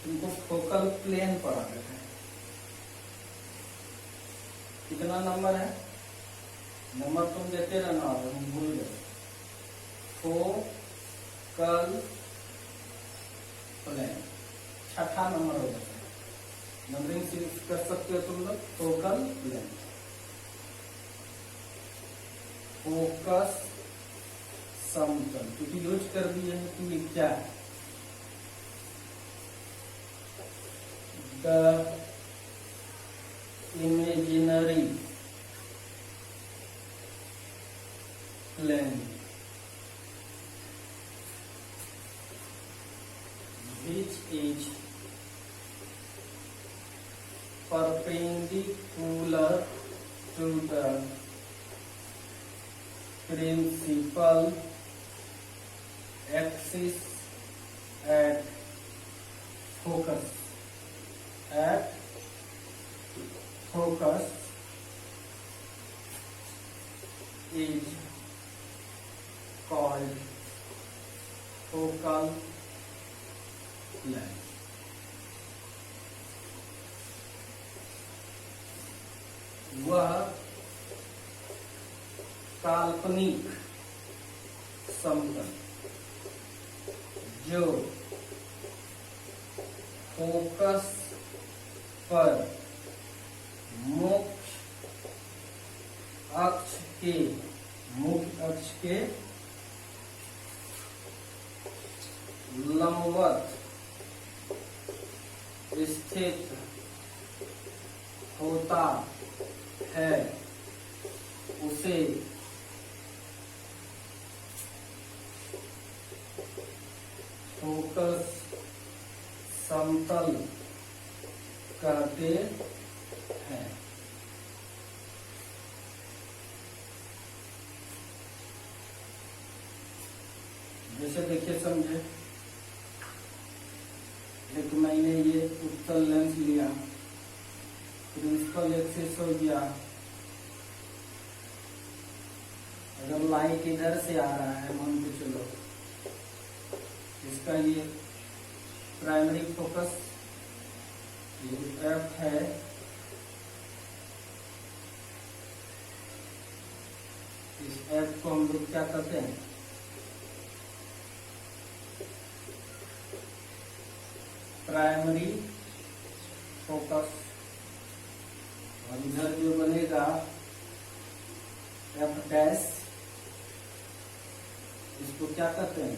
तुमको फोकल प्लेन पढ़ा देते हैं। कितना नंबर है, नंबर तुम देते रहना, हम भूल गए। फोकल प्लेन छठा नंबर हो जाता है, नंबरिंग सीरीज कर सकते हो तुम लोग। फोकल प्लेन, फोकस समतल, क्योंकि यूज कर दिए हैं कि ये क्या है, the imaginary plane which is perpendicular to the principal axis at focus is called focal length. वह काल्पनिक समतल जो फोकस पर मुख्य अक्ष के लंबवत स्थित होता है उसे फोकस समतल कहते हैं। जैसे देखिए समझे, एक मैंने ये उत्तल लेंस लिया, प्रिंसिपल एक्सिस हो गया। अगर लाइट इधर से आ रहा है, मान के चलो इसका ये प्राइमरी फोकस ये एफ है, इस एफ को हम लोग क्या कहते हैं, प्राइमरी फोकस। और इधर जो बनेगा एफ डैश, इसको क्या कहते हैं,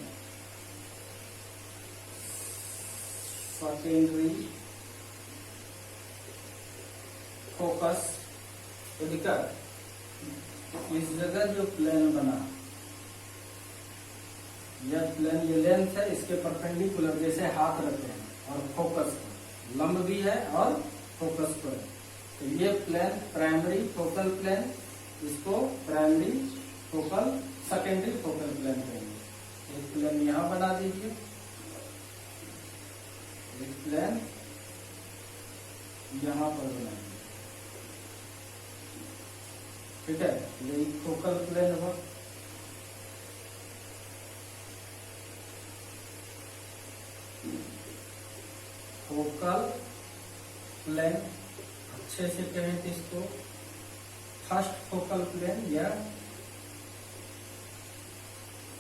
सेकेंडरी फोकस। तो दिखा इस जगह जो प्लेन बना, यह प्लेन, ये लेंथ है, इसके परपेंडिकुलर जैसे हाथ रखते हैं और फोकस पर लंब भी है और फोकस पर। तो ये प्लेन प्राइमरी फोकल प्लेन, इसको primary focal secondary focal plane कहेंगे। एक प्लेन यहां बना दीजिए, एक प्लेन यहां पर बनाइए, ठीक है। ये फोकल प्लेन हुआ। फोकल प्लेन अच्छे से कहें तो इसको फर्स्ट फोकल प्लेन या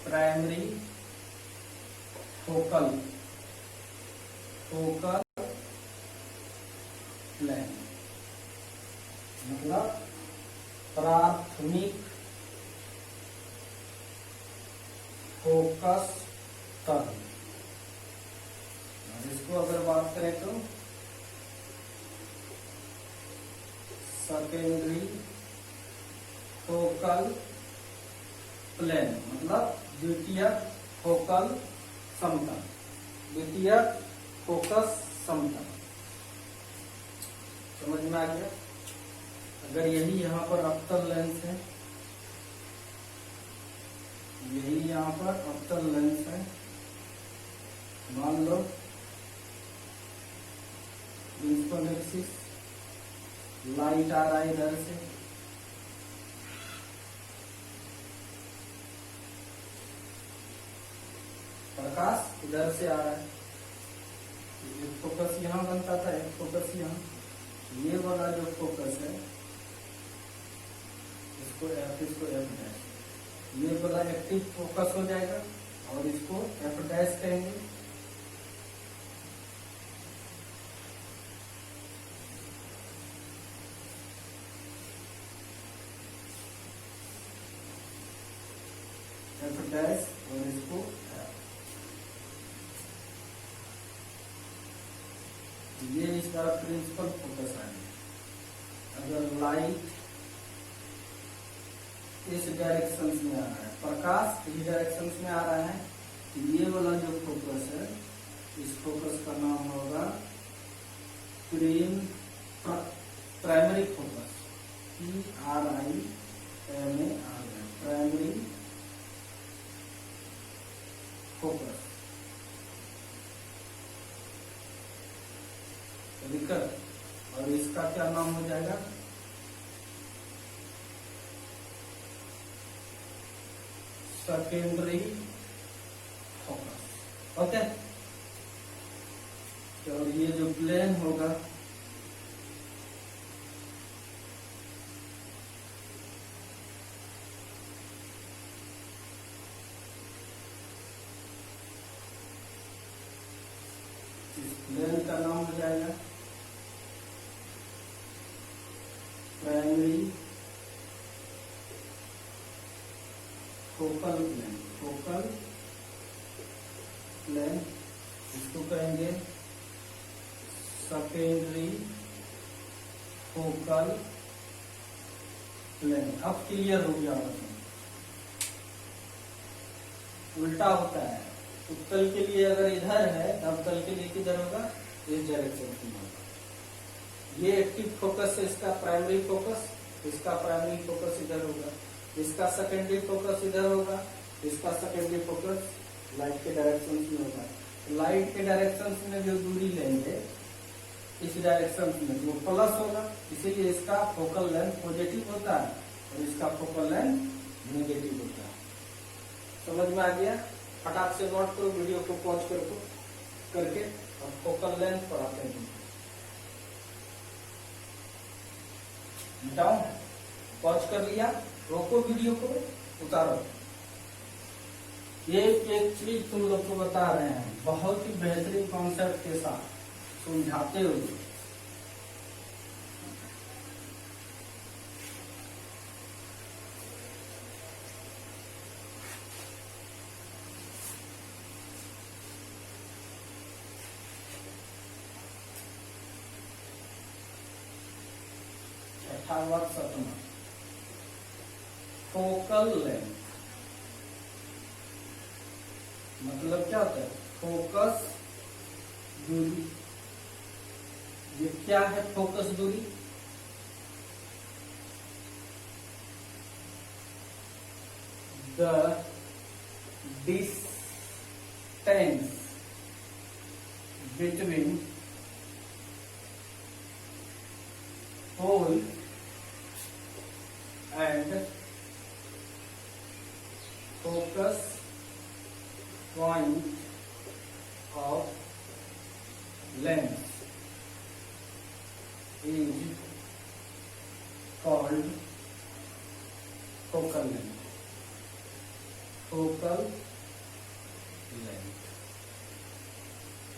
प्राइमरी फोकल प्लेन, मतलब प्राथमिक फोकस तल। इसको अगर बात करें तो सेकेंडरी फोकल प्लेन, मतलब द्वितीयक फोकल समतल, द्वितीयक फोकस समतल। समझ में आ गया। अगर यही यहाँ पर अवतल लेंस है, यही यहाँ पर अवतल लेंस है, मान लो प्रिंसिपल एक्सिस, लाइट आ रहा है इधर से, प्रकाश इधर से आ रहा है, एक फोकस यहाँ बनता था, एक फोकस यहाँ। ये वाला जो फोकस है इसको एफ डैश, ये वाला एक्टिव फोकस हो जाएगा और इसको एफ डैश कहेंगे। एफ डैश और इसको ये इसका प्रिंसिपल फोकस है। अगर लाइट इस डायरेक्शन में आ रहा है, प्रकाश इस डायरेक्शन में आ रहा है, तो ये वाला जो फोकस है, इस फोकस का नाम होगा primary focus, PRIMARY, primary focus. दिक्कत, और इसका क्या नाम हो जाएगा, सेकेंडरी फोकस। ओके, तो ये जो प्लेन होगा इस प्लेन का नाम हो जाएगा primary focal plane. Focal plane, इसको कहेंगे सेकेंडरी फोकल प्लेन। अब क्लियर हो गया होगा, उल्टा होता है। उत्तल के लिए अगर इधर है, अवतल के लिए किधर होगा, इस डायरेक्शन में होगा। ये एक्टिव फोकस है, इसका प्राइमरी फोकस, इसका प्राइमरी फोकस इधर होगा, इसका सेकेंडरी फोकस इधर होगा, इसका सेकेंडरी फोकस लाइट के डायरेक्शन में होगा। लाइट के डायरेक्शन में जो दूरी लेंगे इस डायरेक्शन में वो प्लस होगा, इसीलिए इसका फोकल लेंथ पॉजिटिव होता है और इसका फोकल लेंथ नेगेटिव होता है। समझ में आ गया? फटाक से नोट करो, वीडियो को पॉज करके और फोकल लेंथ पर आते हैं। डाउन, पॉज कर लिया, रोको वीडियो को, उतारो। ये एक चीज तुम लोग को बता रहे हैं, बहुत ही बेहतरीन कॉन्सेप्ट के साथ समझाते हुए। छठा सतमा, फोकल लेंथ मतलब क्या होता है, फोकस दूरी। ये क्या है फोकस दूरी, the distance between pole and focus point of lens is called focal length. Focal length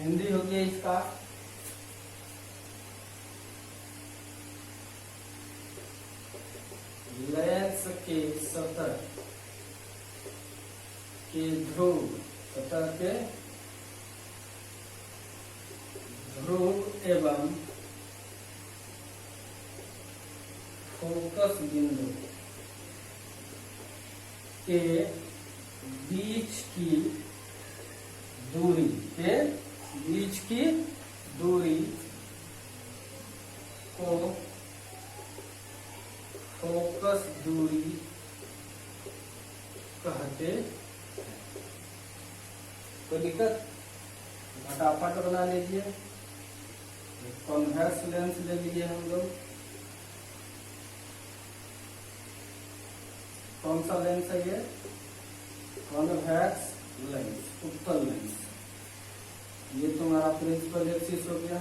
Hindi हो गया इसका लेंस के सतह के ध्रुव, सतह के ध्रुव एवं फोकस बिंदु के बीच की दूरी, को फोकस दूरी कहते। कोई दिक्कत? फटाफट बना लीजिए। कॉन्वेक्स लेंस ले लीजिए हम लोग। कौन सा लेंस है ये? कॉन्वेक्स लेंस, उत्तल लेंस। ये तुम्हारा प्रिंसिपल एक्सिस हो गया।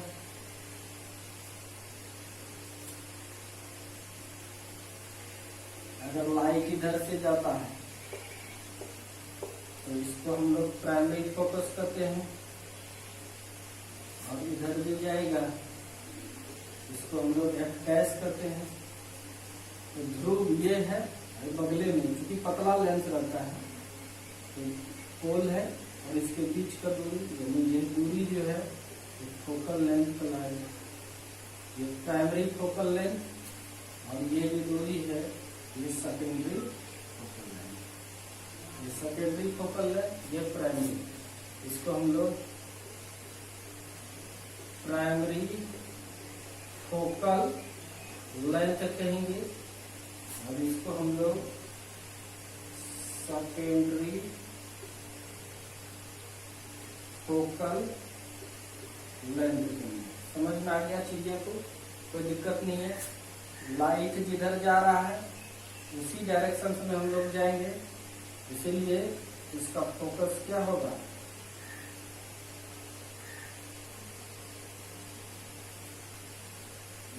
अगर लाइट इधर से जाता है तो इसको हम लोग प्राइमरी फोकस करते हैं, और इधर भी जाएगा इसको हम लोग एफ डैश करते हैं। तो ध्रुव ये है बगले में, क्योंकि पतला लेंस रहता है तो पोल है और इसके बीच का दूरी, यानी ये दूरी जो है फोकल लेंथ कहलाएगा। ये प्राइमरी फोकल लेंथ और ये जो दूरी है ये सेकेंडरी फोकल लेंथ। ये सेकेंडरी फोकल लेंथ, ये प्राइमरी। इसको हम लोग प्राइमरी फोकल लेंथ कहेंगे और इसको हम लोग सेकेंडरी फोकल लेंथ कहेंगे। समझ में आ गया चीजें को, कोई दिक्कत नहीं है। लाइट जिधर जा रहा है उसी डायरेक्शन में हम लोग जाएंगे, इसीलिए इसका फोकस क्या होगा,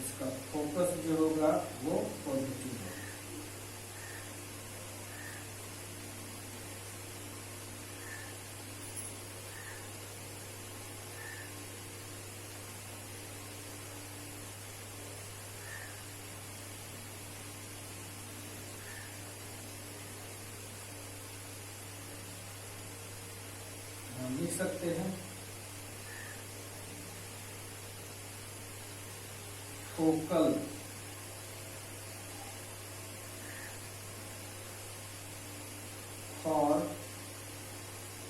इसका फोकस जो होगा वो पॉजिटिव होगा। हम लिख सकते हैं focal for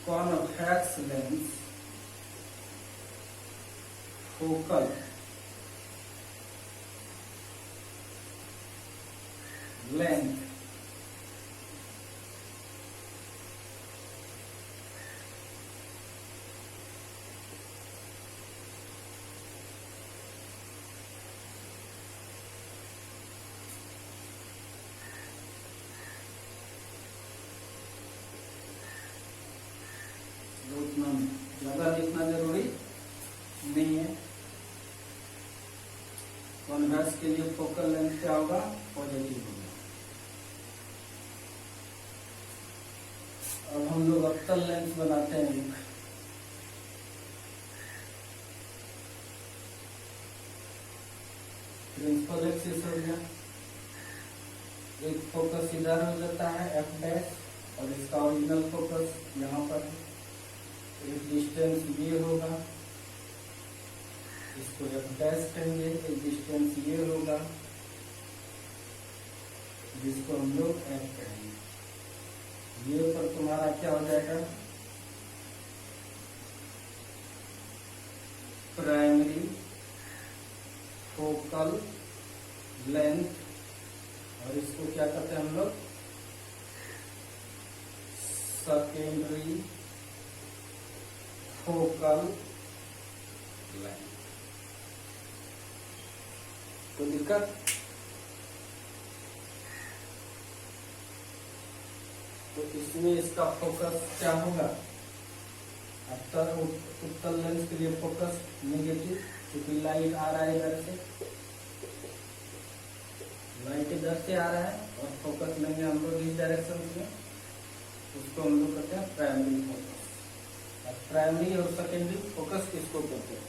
convex lens, focal length उतना ज्यादा लिखना जरूरी नहीं है। कॉन्वेक्स के लिए फोकल लेंथ क्या होगा, पॉजिटिव होगा। अब हम लोग अवतल लेंस बनाते हैं एक। प्रिंसिपल एक्सिस हो गया, एक फोकस इधर हो जाता है एफ डैश और इसका ओरिजिनल फोकस यहाँ पर। एक डिस्टेंस ये होगा, इसको एफ डैश कहेंगे। एक डिस्टेंस ये होगा जिसको हम लोग एफ कहेंगे। ये पर तुम्हारा क्या हो जाएगा, प्राइमरी फोकल लेंथ, और इसको क्या कहते हैं हम लोग, सेकेंडरी फोकल लेंथ। कोई दिक्कत, तो इसमें इसका फोकस क्या होगा, उत्तल लेंस के लिए फोकस नेगेटिव, क्योंकि लाइट आ रहा है इधर से, लाइट इधर से आ रहा है और फोकस लेंगे हम लोग इस डायरेक्शन में, उसको हम लोग कहते हैं प्राइमरी फोकस। प्राइमरी और सेकेंडरी फोकस किसको कहते हैं,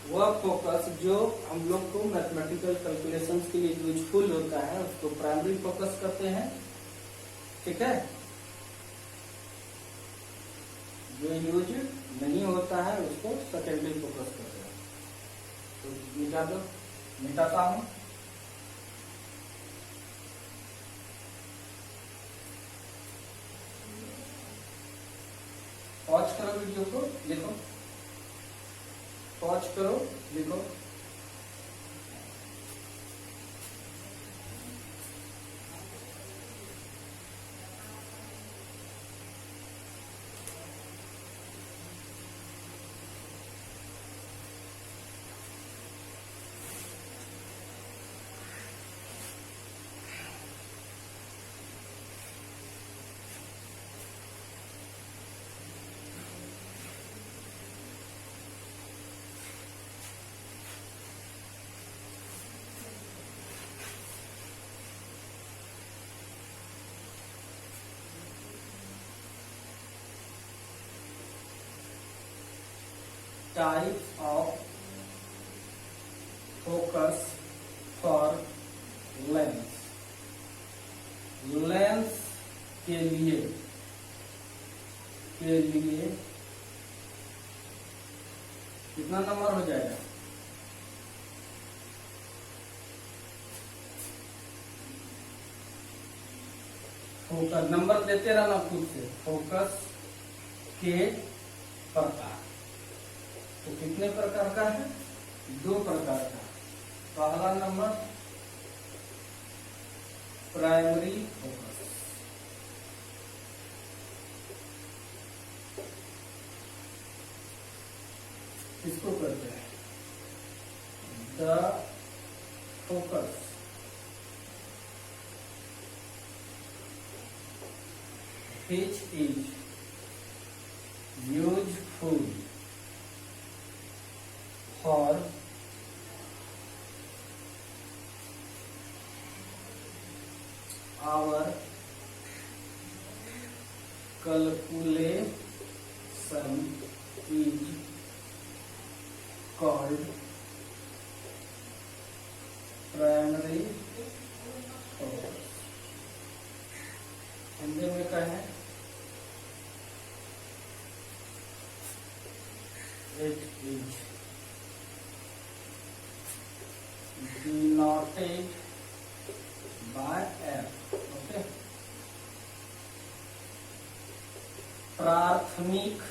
वह फोकस जो हम लोग को मैथमेटिकल कैलकुलेशंस के लिए यूजफुल होता है उसको प्राइमरी फोकस कहते हैं। ठीक है, जो यूज नहीं होता है उसको सेकेंडरी फोकस कहते हैं। तो मिटा दो, मिटाता हूं। पॉज करो वीडियो को, लिखो, पॉज करो, लिखो। Types of focus for lens। Lens के लिए कितना नंबर हो जाएगा, फोकस नंबर देते रहना खुद से। फोकस के प्रकार, तो कितने प्रकार का है, दो प्रकार का। पहला नंबर प्राइमरी फोकस, इसको कहते हैं the focus which is useful for our calculation is called primary focus. Hindi में क्या है? It is denoted by F. Okay. प्राथमिक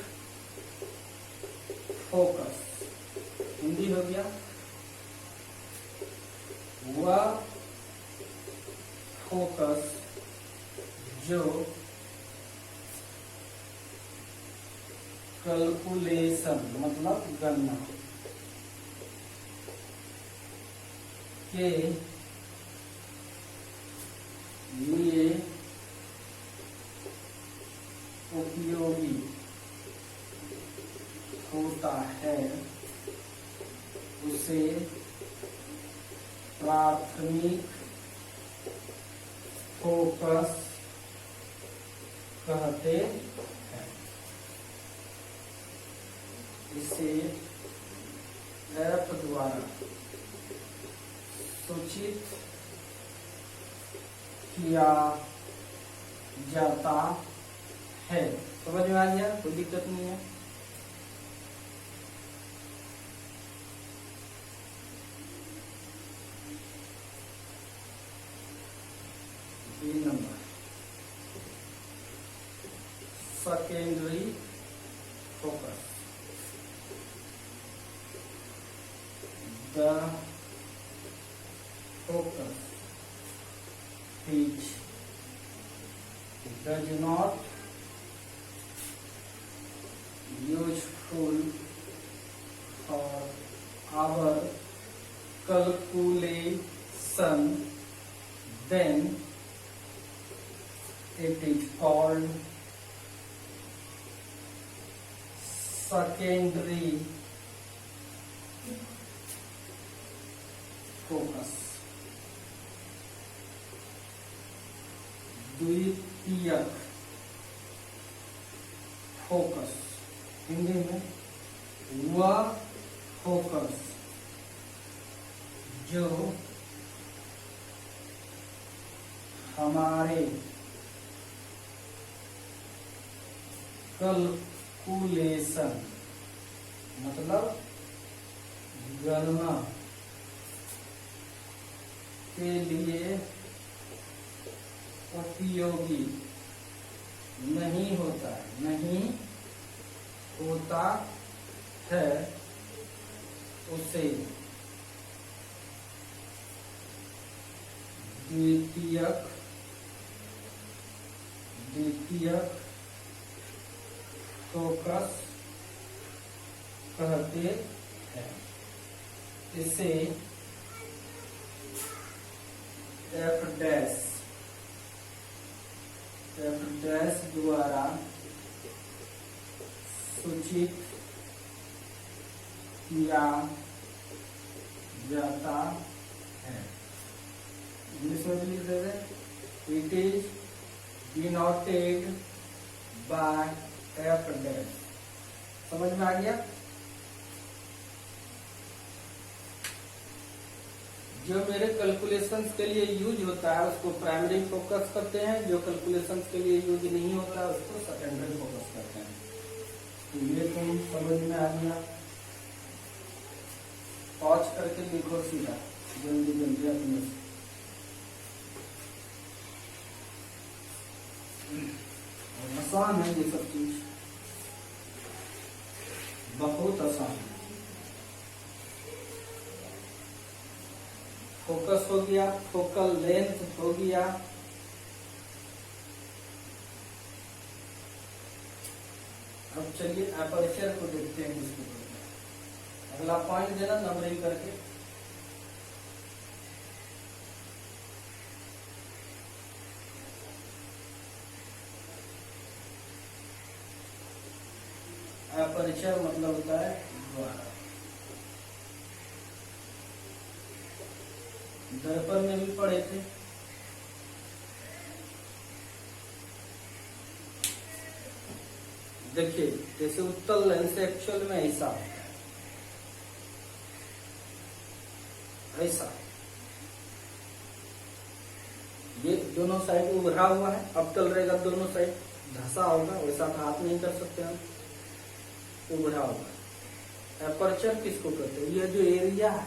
फोकस हिंदी हो गया। वह फोकस जो कैलकुलेशन मतलब गणना के लिए उपयोगी होता है उसे प्राथमिक फोकस कहते हैं। इसे एफ द्वारा सूचित किया जाता है। समझ में आ गया? कोई दिक्कत नहीं है। B number secondary focus, the focus which does not useful for our calculation, then it is called secondary focus. द्वितीयक फोकस हिंदी में वह फोकस जो हमारे कैलकुलेशन मतलब गणना के लिए उपयोगी नहीं होता है उसे द्वितीयक फोकस कहते हैं। इसे एफ डैश द्वारा सूचित किया जाता है। इंग्लिश में भी लिख देते हैं, it is denoted by F dash. समझ में आ गया? जो मेरे कैलकुलेशंस के लिए यूज होता है उसको प्राइमरी फोकस करते हैं, जो कैलकुलेशंस के लिए यूज नहीं होता है उसको सेकेंडरी फोकस करते हैं। तो ये तुम समझ में आ गया। पॉज करके लिखो सीधा, जल्दी जल्दी अपने आसान है ये सब चीज, बहुत आसान है। गया, फोकल लेंथ हो गया। अब चलिए एपर्चर को देखते हैं किसको बोलते हैं। अगला पॉइंट देना नंबरिंग करके। एपर्चर मतलब होता है द्वारा। दर्पण में भी पढ़े थे। देखिए जैसे उत्तल लेंस एक्चुअल में ऐसा होता है, ऐसा ये दोनों साइड उभरा हुआ है, अवतल रहेगा, दोनों साइड धंसा होगा, वैसा तो हाथ नहीं कर सकते हम, उभरा होगा। एपर्चर किसको कहते हैं? ये जो एरिया है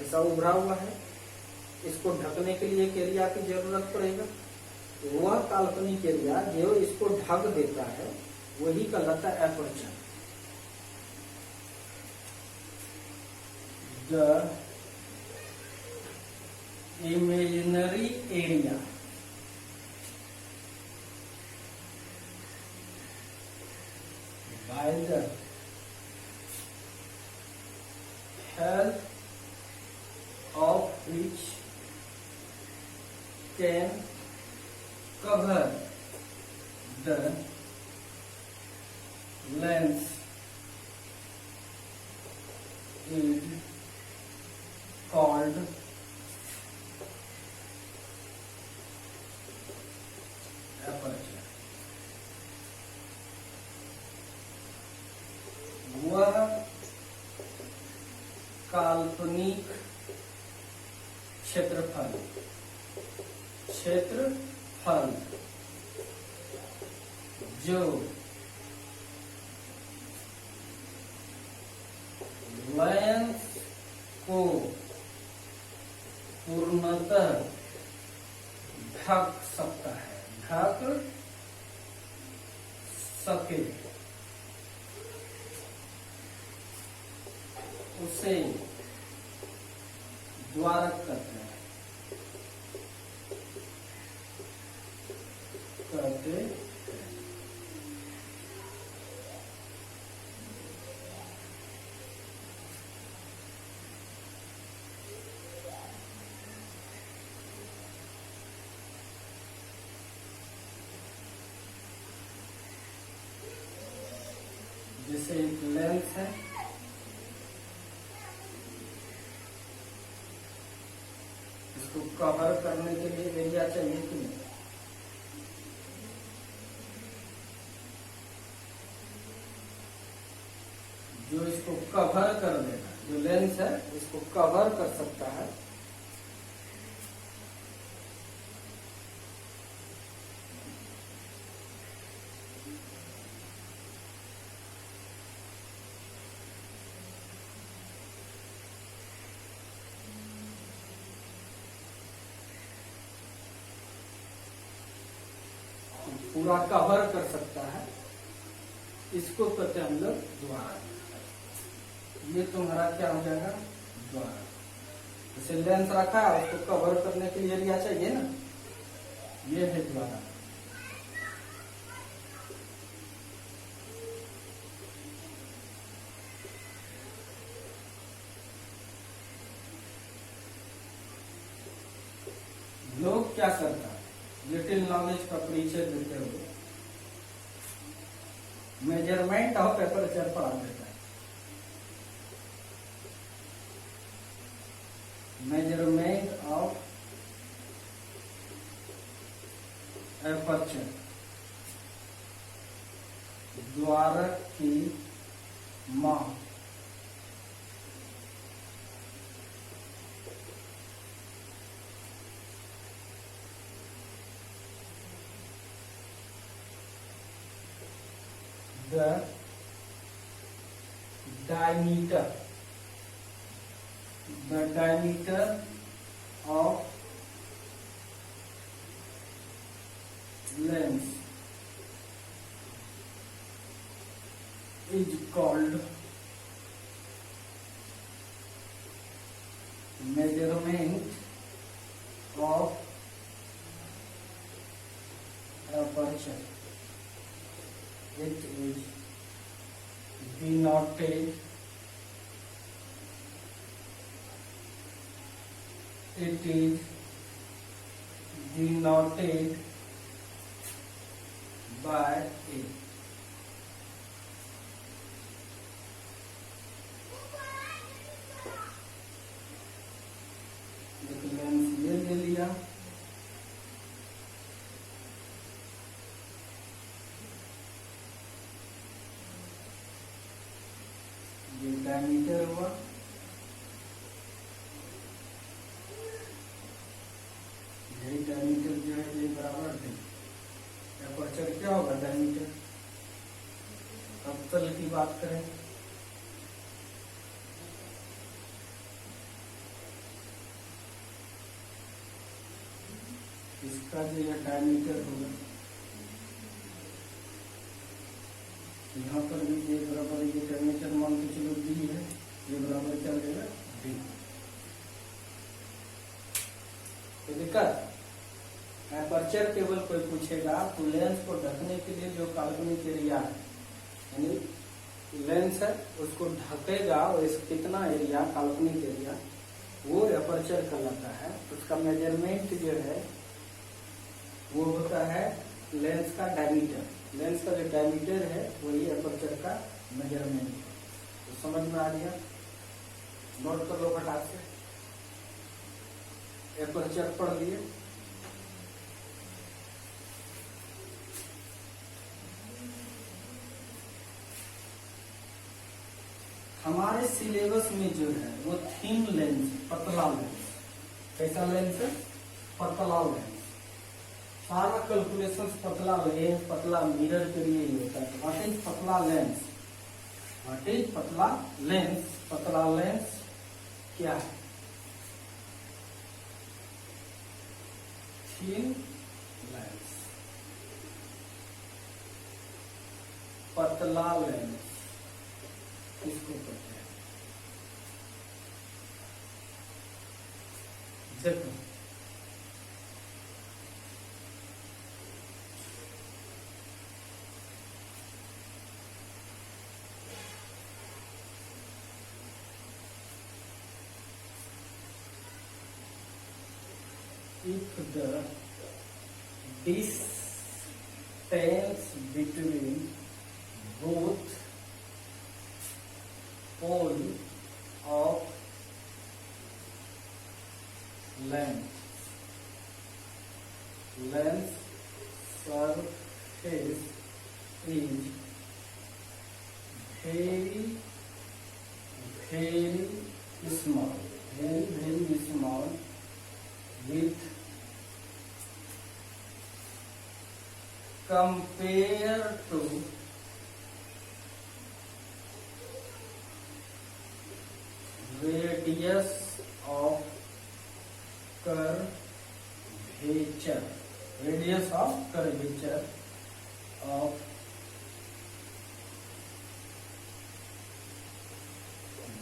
ऐसा उभरा हुआ है, इसको ढकने के लिए एक एरिया की जरूरत पड़ेगा। वह काल्पनिक एरिया जो इसको ढक देता है वही कहलाता है aperture. The imaginary area by the help of which can cover the lens is called aperture। वह काल्पनिक क्षेत्रफल जो लेंस को पूर्णतः ढक सकता है, ढक सके, उसे द्वारक कहते हैं, जैसे एक लेंस है, इसको कवर करने के लिए एरिया चाहिए कि नहीं? जो इसको कवर कर देगा, जो लेंस है इसको कवर कर सकता है, पूरा कवर कर सकता है, इसको कहते हैं हम लोग द्वारक। ये तुम्हारा क्या हो जाएगा? द्वारक। जैसे लेंस रखा है उसको कवर करने के लिए एरिया चाहिए ना, ये है द्वारक। लोग क्या करता है, लिटिल नॉलेज का परिचय देते हुए मेजरमेंट ऑफ एपर्चर पढ़ा देता है। मेजरमेंट ऑफ एपर्चर, द्वारक की माप। The diameter of lens is called measurement aperture. It is denoted by a lens ये ले लिया, ये डायमीटर हुआ, यही डायमीटर जो है ये बराबर है, एपर्चर क्या होगा डायमीटर। अब तल की बात करें, इसका जो यह डायमीटर होगा, यहाँ पर भी ये बराबर ये डायमीटर मान के चलो डी है, ये बराबर क्या देगा डी। तो दिक्कत एपर्चर केवल कोई पूछेगा तो लेंस को ढकने के लिए जो काल्पनिक एरिया है, यानी लेंस है उसको ढकेगा और इस कितना एरिया काल्पनिक एरिया वो एपर्चर कहलाता है। उसका मेजरमेंट जो है वो होता है लेंस का डायमीटर। लेंस का जो डायमीटर है वही एपर्चर का मेजरमेंट है। तो समझ में आ गया, नोट कर लो फटाक से। एपर्चर पढ़ लिए, हमारे सिलेबस में जो है वो थिन लेंस, पतला लेंस। कैसा लेंस है? पतला लेंस। सारा कैलकुलेशन पतला लेंस, पतला मिरर के लिए ही होता है। व्हाट इज पतला लेंस? व्हाट इज पतला लेंस? पतला लेंस क्या है? थिन लेंस, पतला लेंस इसको कहते हैं। देखो if the distance between both pole of length surface is very small, very small with compared to radius of curvature, radius of curvature of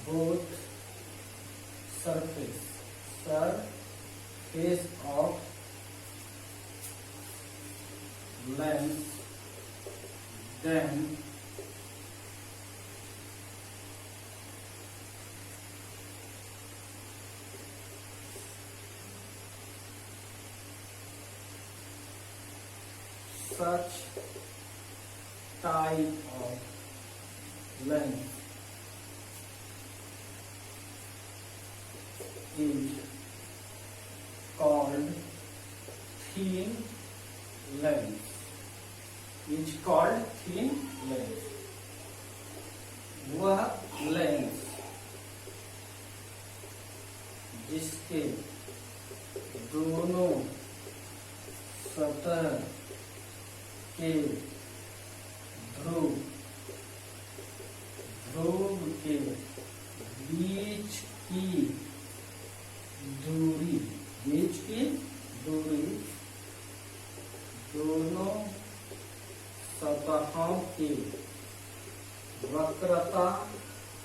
both surface of lens, then such type of lens is called thin lens. Is called thin lens. वह lens जिसके दोनों सतह के ध्रुव के बीच की दूरी दोनों सतहों के वक्रता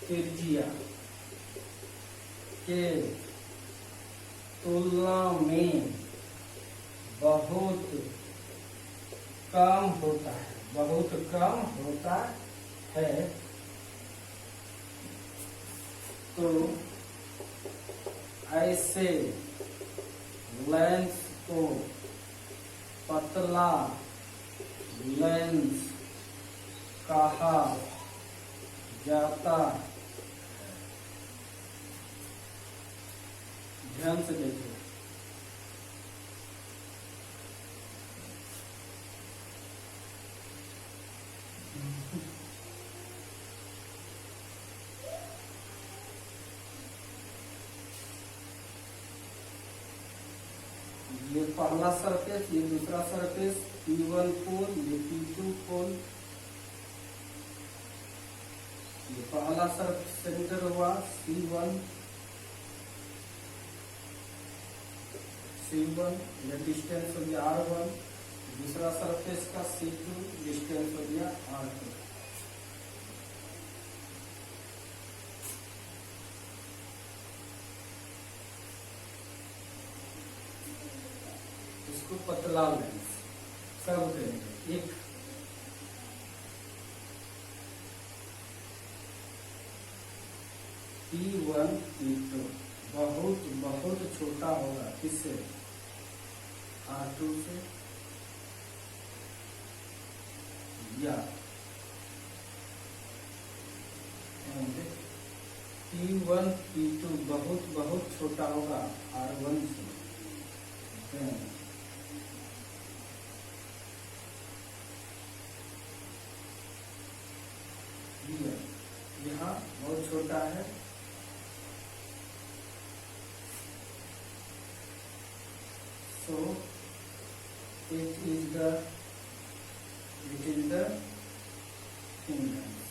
त्रिज्या के तुलना में बहुत कम होता है, बहुत कम होता है, तो ऐसे लेंस को पतला लेंस कहा जाता है। ध्यान से देखिए, ये पहला सरफेस, ये दूसरा सरफेस, P1 पोल, ये P2 पोल, ये पहला सेंटर हुआ C1, ये डिस्टेंस हो गया R1, दूसरा सरफेस का C2 डिस्टेंस हो गया R2। इसको पतला लेंस सब करेंगे। एक P1 P2 बहुत बहुत छोटा होगा, किससे? R2 से, या P1 P2 बहुत बहुत छोटा होगा R1 से। यहाँ बहुत छोटा है, so it is the thin lens, thin lens।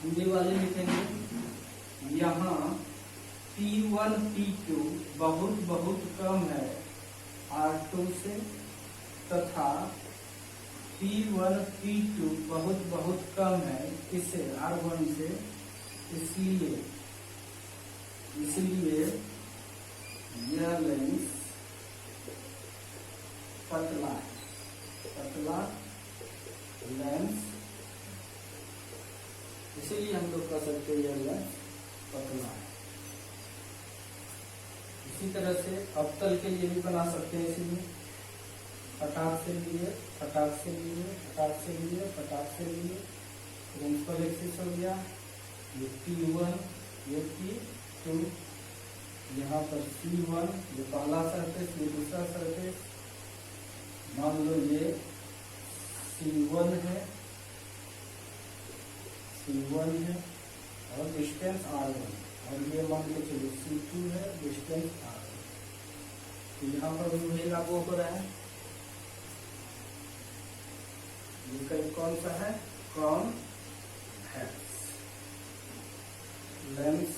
Hindi वाले लिखेंगे यहाँ P1 P2 बहुत बहुत कम है R2 से, तथा P1 P2 बहुत बहुत कम है किससे? R1 से। इसलिए यह लेंस पतला लेंस, इसीलिए हम लोग कह सकते हैं यह लेंस पतला है। इसी तरह से अवतल के लिए भी बना सकते हैं, इसीलिए फटाक से लिए, फटाक से लिए, फटाक से लिए, फटाक से लिए, प्रिंसिपल एक्सिस हो गया, ये P1, ये P2, यहाँ पर C1, ये पहला सरफेस, ये दूसरा सरफेस, मान लो ये C1 है, और डिस्टेंस R1, और ये मान लो चलो C2 है, डिस्टेंस R1। तो यहाँ पर भी वही लागू हो रहा है। ये कहीं कौन सा है? कॉन्वेक्स लेंस,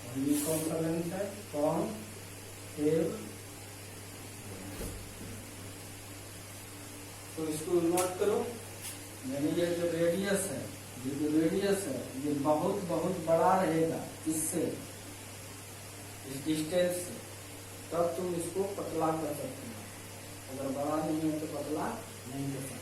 और ये कौन सा लेंस है? कॉनकेव। तो इसको नोट करो, यानी ये जो रेडियस है, ये बहुत बहुत बड़ा रहेगा, इससे, इस डिस्टेंस से, तब तुम इसको पतला कर सकते हो। अगर बड़ा नहीं है तो पतला नहीं कर सकते।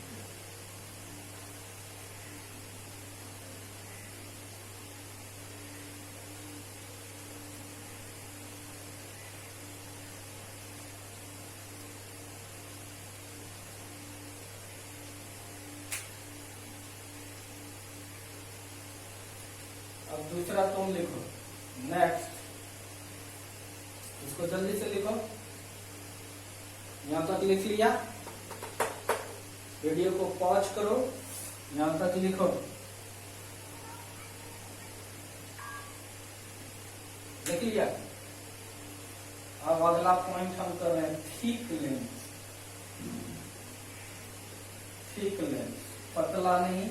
अब दूसरा तुम लिखो, नेक्स्ट, इसको जल्दी से लिखो। यहां तक लिख लिया, वीडियो को पॉज करो, यहां तक लिखो। लिख लिया? अब अगला पॉइंट हम कर रहे हैं, थिक लेंस, पतला नहीं,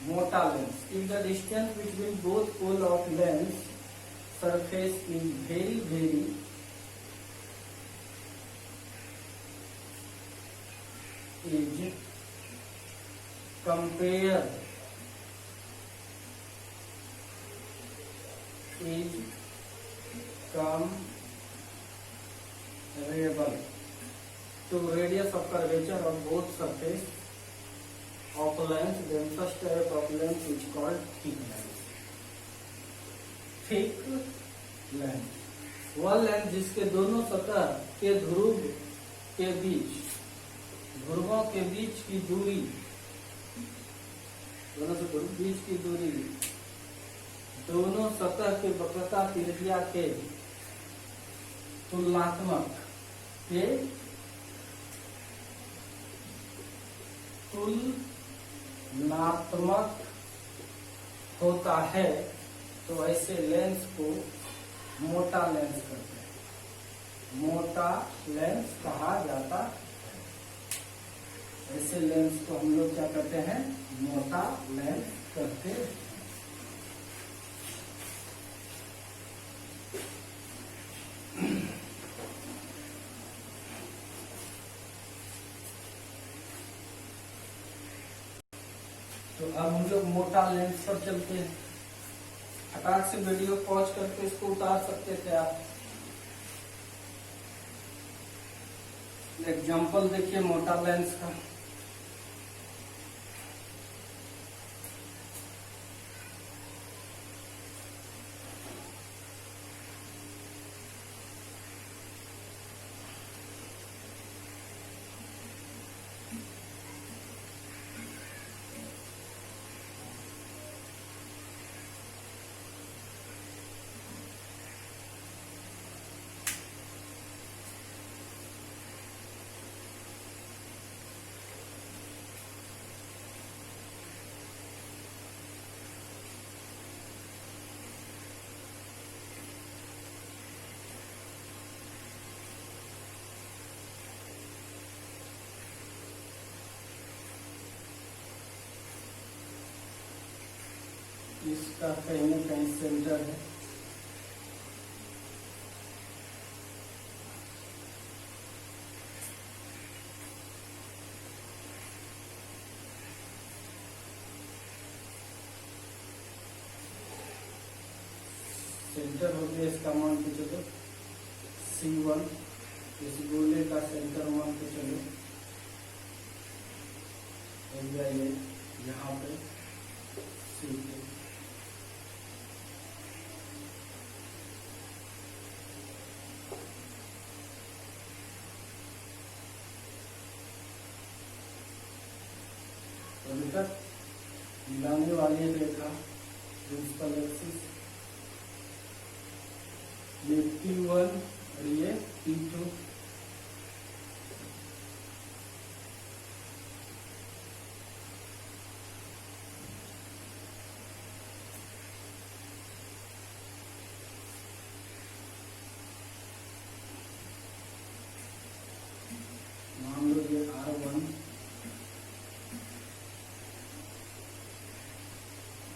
मोटा lens. If the distance between both pole of lens surface is very is compared variable to radius of curvature of both surface of length, then first type of length is called thick length. thick length वह length जिसके दोनों सतह के ध्रुव के बीच, ध्रुवों के बीच की दूरी, दोनों से बीच की दूरी दोनों सतह के वक्रता त्रिज्या के तुलनात्मक होता है, तो ऐसे लेंस को मोटा लेंस कहते हैं, मोटा लेंस कहा जाता है। ऐसे लेंस को हम लोग क्या कहते हैं, मोटा लेंस कहते हैं। तो अब हम लोग मोटा लेंस पर चलते हैं। फटाक से वीडियो पॉज करके इसको उतार सकते थे आप। एग्जाम्पल देखिए मोटा लेंस का। इसका कहीं न कहीं सेंटर है। सेंटर हो गया, इसका मान के चलो C1, इस गोले का सेंटर मान के चलो हो गया ये यहाँ पे C2। अभी तक मिलाने वाली रेखा प्रिंसिपल एक्सिस, ये P1 और ये P2। मान लो ये R1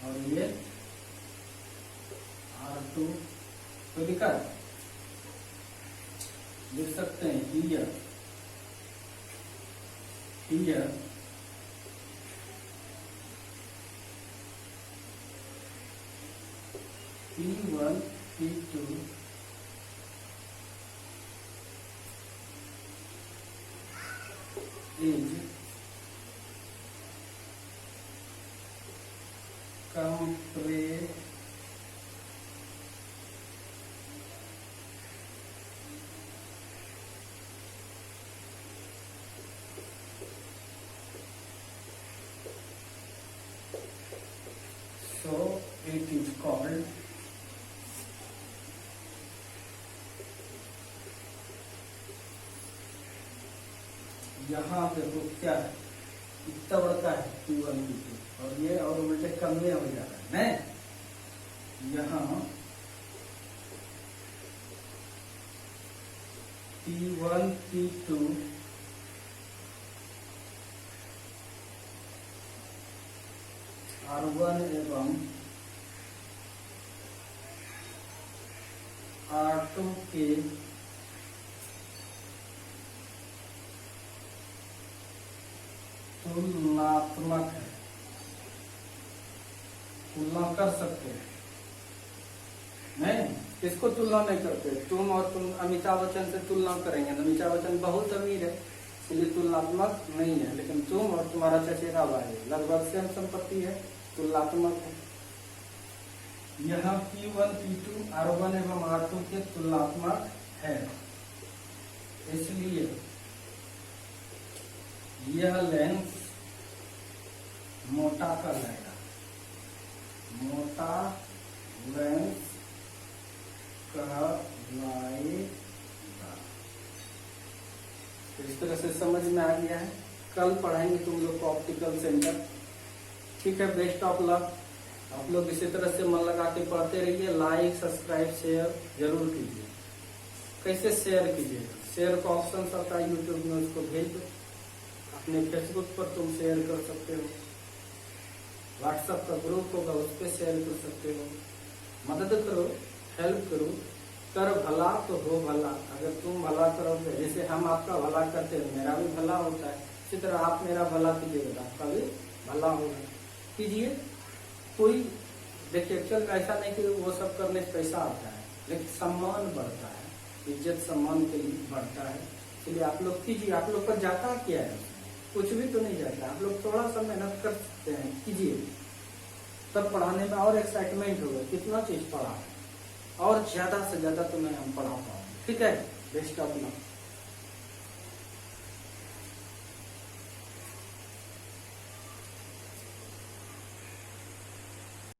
और ये R2। तो लिखा लिख सकते हैं here P1 P2 is so it is called यहाँ देखो क्या है, इतना बड़का है P1 P2 और ये और उल्टे कम में हो जा रहा है नहीं। यहाँ P1 P2 R1 एवं R2 के तुलनात्मक है, तुलना कर सकते हैं नहीं। किसको तुलना नहीं करते? तुम और तुम अमिताभ बच्चन से तुलना करेंगे, अमिताभ बच्चन बहुत अमीर है इसलिए तुलनात्मक नहीं है, लेकिन तुम और तुम्हारा चचेरा भाई लगभग सेम संपत्ति है, तुलनात्मक है। यह P1 P2 R1 एवं R2 के तुलनात्मक है, इसलिए यह लेंस मोटा कहलाएगा, मोटा लेंस कहलाएगा। इस तरह से समझ में आ गया है। कल पढ़ाएंगे तुम लोग को ऑप्टिकल सेंटर। ठीक है, बेस्ट ऑफ लक। आप लोग इसी तरह से मन लगा के पढ़ते रहिए। लाइक सब्सक्राइब शेयर जरूर कीजिए। कैसे शेयर कीजिएगा? शेयर का ऑप्शन आता है यूट्यूब में, उसको भेज दो। अपने फेसबुक पर तुम शेयर कर सकते हो, व्हाट्सएप का ग्रुप होगा उस पर शेयर कर सकते हो। मदद करो, हेल्प करो। कर भला तो हो भला। अगर तुम भला करोगे, जैसे हम आपका भला करते हैं, मेरा भी भला होता है, इसी तरह आप मेरा भला कीजिएगा तो आपका भी भला होगा। कीजिए। कोई देखिए, एक्चुअल ऐसा नहीं कि वो सब करने से पैसा आता है, लेकिन सम्मान बढ़ता है, इज्जत सम्मान के लिए बढ़ता है, इसलिए आप लोग कीजिए। आप लोग पर जाता क्या है? कुछ भी तो नहीं जाता। आप लोग थोड़ा सा मेहनत कर सकते हैं, कीजिए, तब पढ़ाने में और एक्साइटमेंट होगा। कितना चीज पढ़ा है और ज्यादा से ज्यादा तुम्हें हम पढ़ा पाओगे। ठीक है, बेस्ट ऑफ लक।